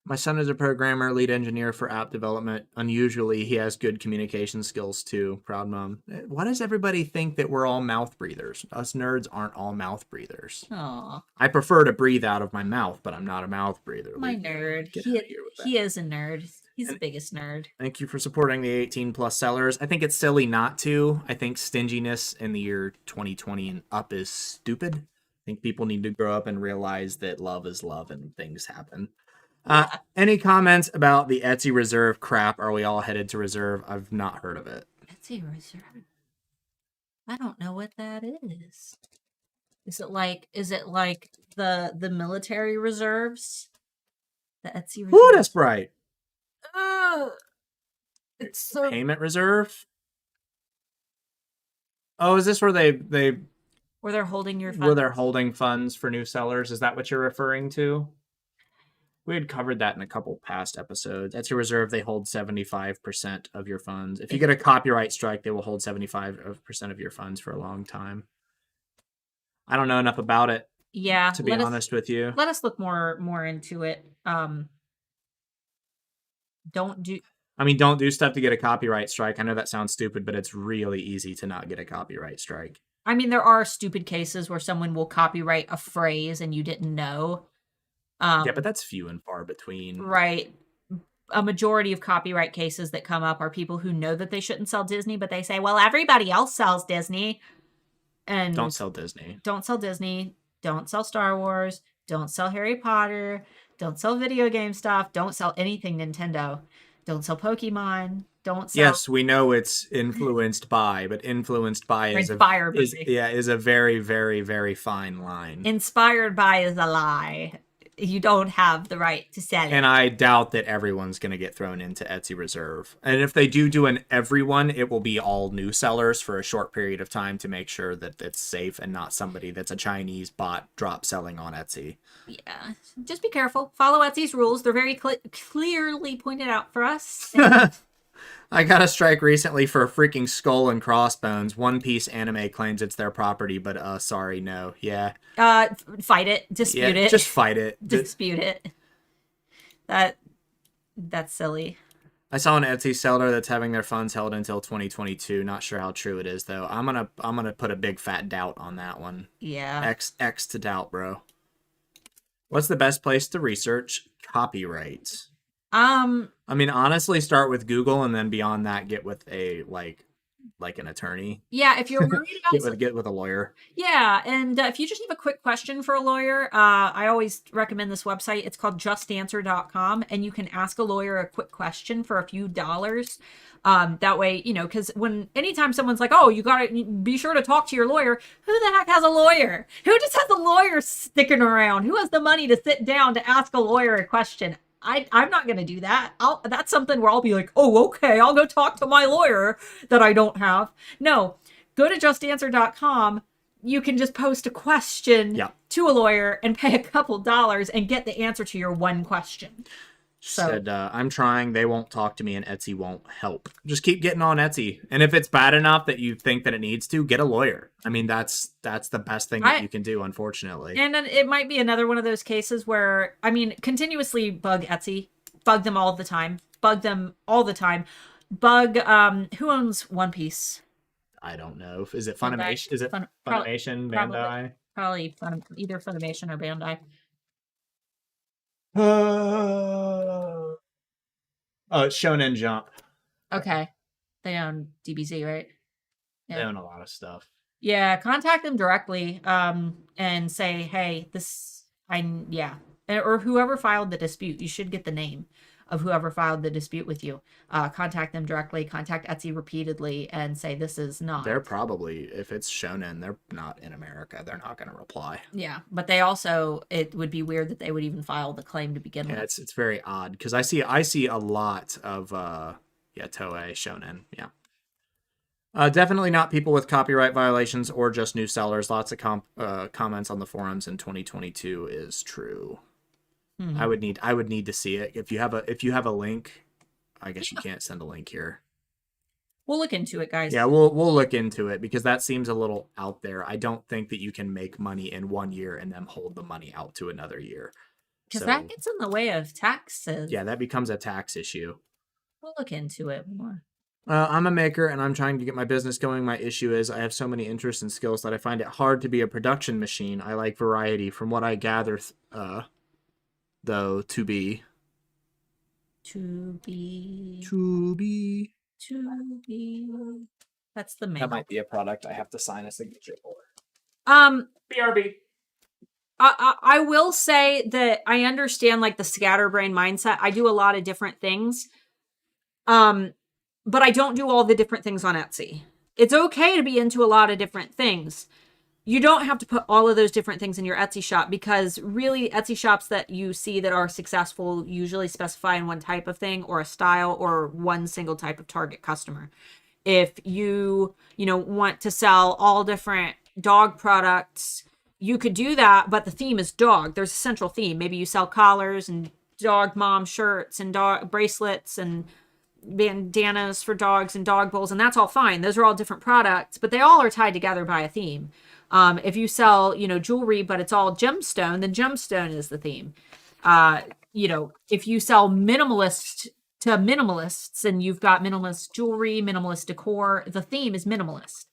My son is a programmer, lead engineer for app development. Unusually, he has good communication skills too. Proud mom. Why does everybody think that we're all mouth breathers? Us nerds aren't all mouth breathers. Aw. I prefer to breathe out of my mouth, but I'm not a mouth breather. My nerd. He is a nerd. He's the biggest nerd. Thank you for supporting the 18 plus sellers. I think it's silly not to. I think stinginess in the year 2020 and up is stupid. I think people need to grow up and realize that love is love and things happen. Any comments about the Etsy Reserve crap? Are we all headed to Reserve? I've not heard of it. Etsy Reserve? I don't know what that is. Is it like the military reserves? The Etsy Reserve? Ooh, that's bright. It's so Payment Reserve? Oh, is this where they where they're holding your funds? where they're holding funds for new sellers? Is that what you're referring to? We had covered that in a couple past episodes. Etsy Reserve, they hold 75% of your funds. If you get a copyright strike, they will hold 75% of your funds for a long time. I don't know enough about it. Yeah, to be honest with you. Let us look more into it. Don't do stuff to get a copyright strike. I know that sounds stupid, but it's really easy to not get a copyright strike. I mean, there are stupid cases where someone will copyright a phrase and you didn't know. Yeah, but that's few and far between. Right. A majority of copyright cases that come up are people who know that they shouldn't sell Disney, but they say, well, everybody else sells Disney. And don't sell Disney. Don't sell Disney. Don't sell Star Wars. Don't sell Harry Potter. Don't sell video game stuff. Don't sell anything Nintendo. Don't sell Pokemon. Don't sell... Yes, we know it's influenced by, but influenced by is a very, very, very fine line. Inspired by is a lie. You don't have the right to sell it. And I doubt that everyone's going to get thrown into Etsy Reserve. And if they do an everyone, it will be all new sellers for a short period of time to make sure that it's safe and not somebody that's a Chinese bot drop selling on Etsy. Yeah, just be careful. Follow Etsy's rules. They're very clearly pointed out for us. I got a strike recently for a freaking skull and crossbones. One Piece anime claims it's their property, but sorry, no. Yeah. Fight it. Dispute it. Just fight it. Dispute it. That's silly. I saw an Etsy seller that's having their funds held until 2022. Not sure how true it is though. I'm gonna put a big fat doubt on that one. Yeah. X to doubt, bro. What's the best place to research copyright? I mean, honestly, start with Google, and then beyond that, get with a like an attorney. Yeah, if you're worried about get with a lawyer. Yeah, and if you just have a quick question for a lawyer, I always recommend this website. It's called justanswer.com, and you can ask a lawyer a quick question for a few dollars. That way, because anytime someone's like, oh, you gotta be sure to talk to your lawyer, who the heck has a lawyer? Who just has a lawyer sticking around? Who has the money to sit down to ask a lawyer a question? I'm not going to do that. That's something where I'll be like, oh, okay, I'll go talk to my lawyer that I don't have. No, go to justanswer.com. You can just post a question to a lawyer and pay a couple dollars and get the answer to your one question. Said, I'm trying. They won't talk to me and Etsy won't help. Just keep getting on Etsy. And if it's bad enough that you think that it needs to, get a lawyer. I mean, that's the best thing that you can do, unfortunately. And then it might be another one of those cases where, continuously bug Etsy. Bug them all the time. Bug them all the time. Bug, who owns One Piece? I don't know. Is it Funimation? Is it Funimation, Bandai? Probably either Funimation or Bandai. It's Shonen Jump. Okay. They own DBZ, right? Yeah. They own a lot of stuff. Yeah, contact them directly and say, hey, or whoever filed the dispute. You should get the name of whoever filed the dispute with you. Contact them directly, contact Etsy repeatedly, and say this is not. They're probably, if it's Shonen, they're not in America. They're not going to reply. Yeah, but they also, it would be weird that they would even file the claim to begin with. It's very odd, because I see a lot of, Toei, Shonen, yeah. Definitely not people with copyright violations or just new sellers. Lots of comments on the forums in 2022 is true. Mm-hmm. I would need to see it. If you have a link, I guess you can't send a link here. We'll look into it, guys. Yeah, we'll look into it because that seems a little out there. I don't think that you can make money in 1 year and then hold the money out to another year. Because that gets in the way of taxes. Yeah, that becomes a tax issue. We'll look into it more. I'm a maker and I'm trying to get my business going. My issue is I have so many interests and skills that I find it hard to be a production machine. I like variety. From what I gather, though, to be. That's the main. That might be a product I have to sign a signature for. BRB. I will say that I understand like the scatterbrain mindset. I do a lot of different things. But I don't do all the different things on Etsy. It's okay to be into a lot of different things. You don't have to put all of those different things in your Etsy shop because really Etsy shops that you see that are successful usually specify in one type of thing or a style or one single type of target customer. If you want to sell all different dog products, you could do that, but the theme is dog. There's a central theme. Maybe you sell collars and dog mom shirts and dog bracelets and bandanas for dogs and dog bowls, and that's all fine. Those are all different products, but they all are tied together by a theme. If you sell, jewelry, but it's all gemstone, then gemstone is the theme. If you sell minimalist to minimalists and you've got minimalist jewelry, minimalist decor, the theme is minimalist.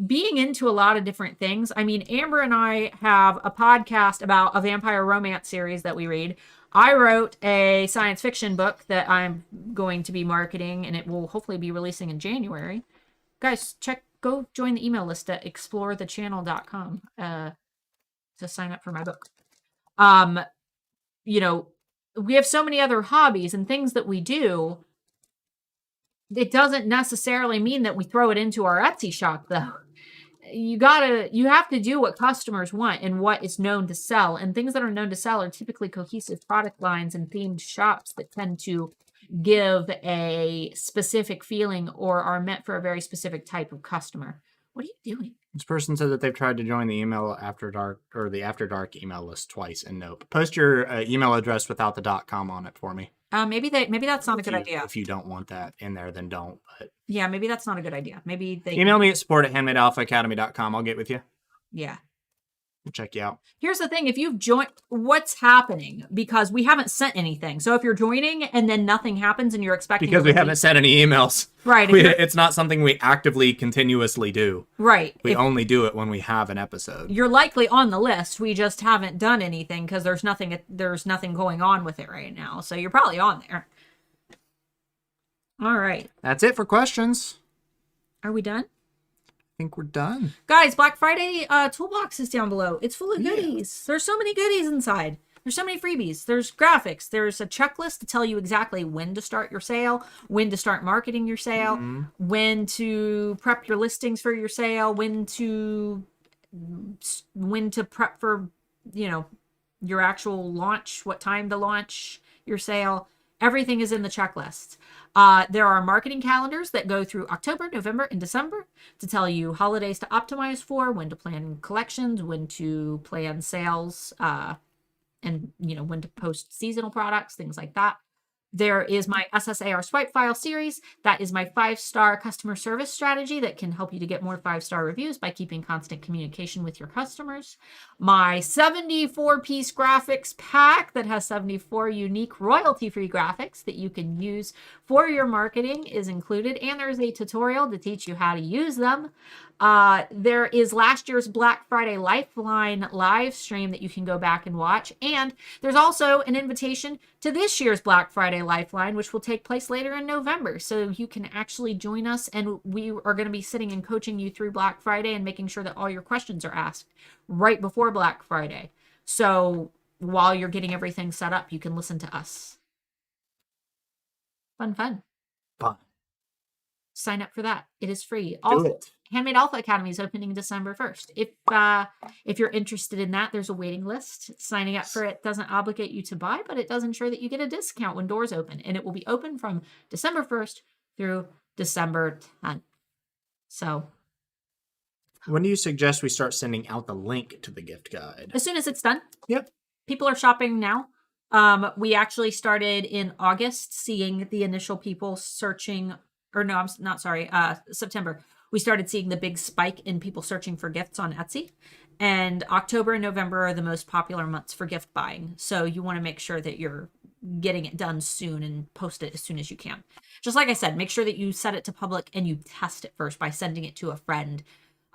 Being into a lot of different things. I mean, Amber and I have a podcast about a vampire romance series that we read. I wrote a science fiction book that I'm going to be marketing, and it will hopefully be releasing in January. Guys, go join the email list at explorethechannel.com to sign up for my book. We have so many other hobbies and things that we do. It doesn't necessarily mean that we throw it into our Etsy shop, though. You have to do what customers want and what is known to sell. And things that are known to sell are typically cohesive product lines and themed shops that tend to give a specific feeling or are meant for a very specific type of customer. What are you doing? This person said that they've tried to join the email After Dark or the After Dark email list twice, and nope. Post your email address without the .com on it for me. Maybe that's not a good idea. If you don't want that in there, then don't. But yeah, maybe that's not a good idea. Maybe they email me at support@handmadealphaacademy.com. I'll get with you. Yeah. We'll check you out. Here's the thing. If you've joined, what's happening? Because we haven't sent anything. So if you're joining and then nothing happens and you're expecting... Because we haven't sent any emails. Right. It's not something we actively, continuously do. Right. We only do it when we have an episode. You're likely on the list. We just haven't done anything because there's nothing going on with it right now. So you're probably on there. All right. That's it for questions. Are we done? I think we're done. Guys, Black Friday toolbox is down below. It's full of goodies. There's so many goodies inside. There's so many freebies. There's graphics. There's a checklist to tell you exactly when to start your sale, when to start marketing your sale, when to prep your listings for your sale, when to prep for, your actual launch, what time to launch your sale. Everything is in the checklist. There are marketing calendars that go through October, November, and December to tell you holidays to optimize for, when to plan collections, when to plan sales, and when to post seasonal products, things like that. There is my SSAR swipe file series. That is my 5-star customer service strategy that can help you to get more 5-star reviews by keeping constant communication with your customers. My 74-piece graphics pack that has 74 unique royalty-free graphics that you can use for your marketing is included, and there's a tutorial to teach you how to use them. There is last year's Black Friday Lifeline live stream that you can go back and watch. And there's also an invitation to this year's Black Friday Lifeline, which will take place later in November. So you can actually join us, and we are going to be sitting and coaching you through Black Friday and making sure that all your questions are asked right before Black Friday. So while you're getting everything set up, you can listen to us. Fun. Sign up for that. It is free. Also, Do it. Handmade Alpha Academy is opening December 1st. If you're interested in that, there's a waiting list. Signing up for it doesn't obligate you to buy, but it does ensure that you get a discount when doors open. And it will be open from December 1st through December 10th. So when do you suggest we start sending out the link to the gift guide? as soon as it's done. Yep. People are shopping now. We actually started in August seeing the initial people searching or no, I'm not sorry, September, we started seeing the big spike in people searching for gifts on Etsy. And October and November are the most popular months for gift buying. So you want to make sure that you're getting it done soon and post it as soon as you can. Just like I said, make sure that you set it to public and you test it first by sending it to a friend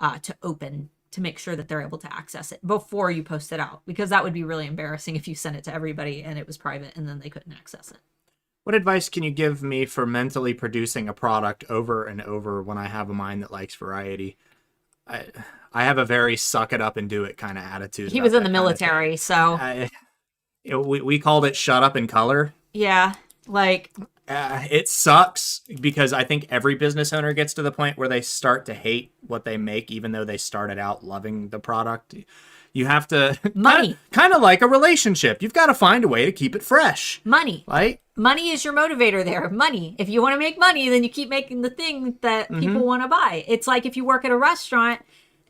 to open, to make sure that they're able to access it before you post it out, because that would be really embarrassing if you sent it to everybody and it was private and then they couldn't access it. What advice can you give me for mentally producing a product over and over when I have a mind that likes variety? I have a very suck it up and do it kind of attitude. He was in the military, so we called it shut up and color. Yeah, like it sucks because I think every business owner gets to the point where they start to hate what they make, even though they started out loving the product. You have to money, kind of like a relationship. You've got to find a way to keep it fresh. Money, right? Money is your motivator there. Money. If you want to make money, then you keep making the thing that people want to buy. It's like if you work at a restaurant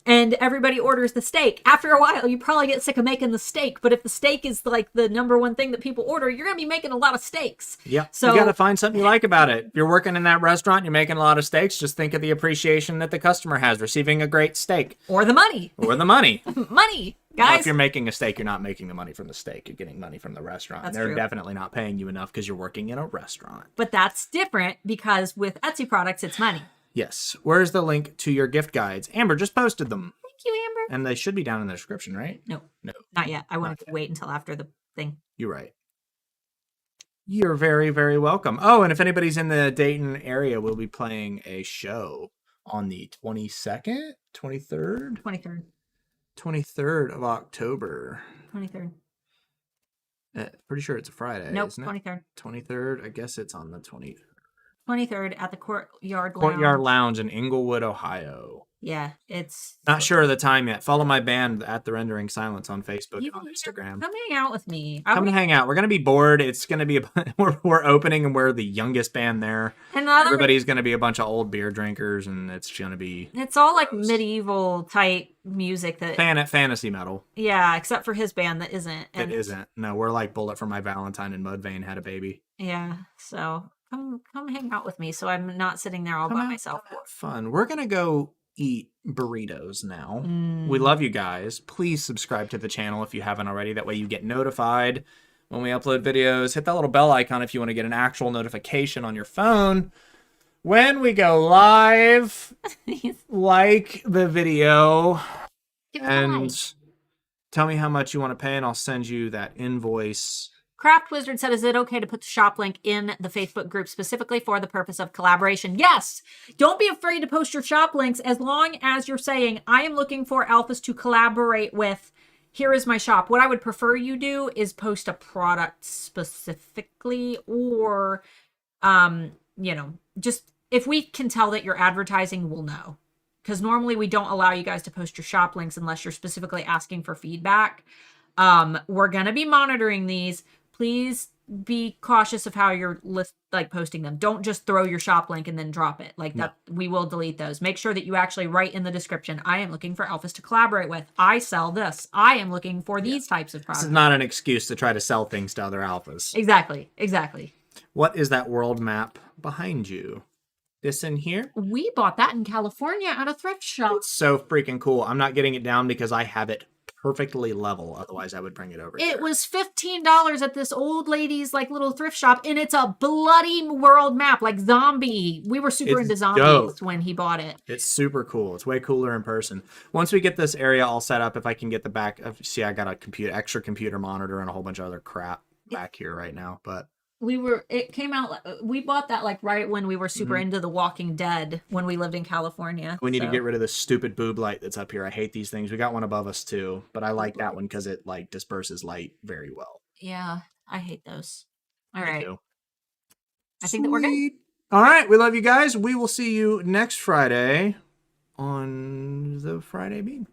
and everybody orders the steak. After a while, you probably get sick of making the steak. But if the steak is like the number one thing that people order, you're going to be making a lot of steaks. Yeah. So you got to find something you like about it. If you're working in that restaurant, you're making a lot of steaks, just think of the appreciation that the customer has receiving a great steak. Or the money. Or the money. Money. Guys. Well, if you're making a steak, you're not making the money from the steak. You're getting money from the restaurant. That's They're true. definitely not paying you enough because you're working in a restaurant. But that's different because with Etsy products, it's money. Yes. Where's the link to your gift guides? Amber just posted them. Thank you, Amber. And they should be down in the description, right? No. No. Not yet. I wanted to wait until after the thing. You're right. You're very, very welcome. Oh, and if anybody's in the Dayton area, we'll be playing a show on the 22nd, 23rd? 23rd. 23rd of October. 23rd. Pretty sure it's a Friday, Nope, isn't it? 23rd. 23rd? I guess it's on the 23rd. 23rd at the Courtyard Lounge. Courtyard Lounge in Englewood, Ohio. Yeah, it's... Not sure of the time yet. Follow my band at The Rendering Silence on Facebook and on Instagram. Come hang out with me. Come and hang out. We're going to be bored. It's going to be... we're opening and we're the youngest band there. And everybody's going to be a bunch of old beer drinkers and it's going to be... It's all like medieval type music that... Fantasy metal. Yeah, except for his band that isn't. It isn't. No, we're like Bullet for My Valentine and Mudvayne had a baby. Yeah, so come hang out with me so I'm not sitting there all by myself. Fun. We're going to go eat burritos now. We love you guys. Please subscribe to the channel if you haven't already. That way you get notified when we upload videos. Hit that little bell icon if you want to get an actual notification on your phone when we go live. Like the video and tell me how much you want to pay and I'll send you that invoice. Craft Wizard said, is it okay to put the shop link in the Facebook group specifically for the purpose of collaboration? Yes! Don't be afraid to post your shop links as long as you're saying, I am looking for alphas to collaborate with. Here is my shop. What I would prefer you do is post a product specifically or, just if we can tell that you're advertising, we'll know. Because normally we don't allow you guys to post your shop links unless you're specifically asking for feedback. We're going to be monitoring these. Please be cautious of how you're posting them. Don't just throw your shop link and then drop it like that. We will delete those. Make sure that you actually write in the description, I am looking for alphas to collaborate with. I sell this. I am looking for these types of products. This is not an excuse to try to sell things to other alphas. Exactly. What is that world map behind you? This in here? We bought that in California at a thrift shop. It's so freaking cool. I'm not getting it down because I have it perfectly level. Otherwise, I would bring it over here. It was $15 at this old lady's little thrift shop, and it's a bloody world map, like zombie. We were super into zombies when he bought it. It's super cool. It's way cooler in person. Once we get this area all set up, if I can get the back of, see, I got a extra computer monitor and a whole bunch of other crap back here right now, but it came out, we bought that right when we were super into The Walking Dead when we lived in California. We need to get rid of this stupid boob light that's up here. I hate these things. We got one above us too, but I like that one because it disperses light very well. Yeah, I hate those. All right. I Sweet. think that we're good. All right. We love you guys. We will see you next Friday on the Friday Bean.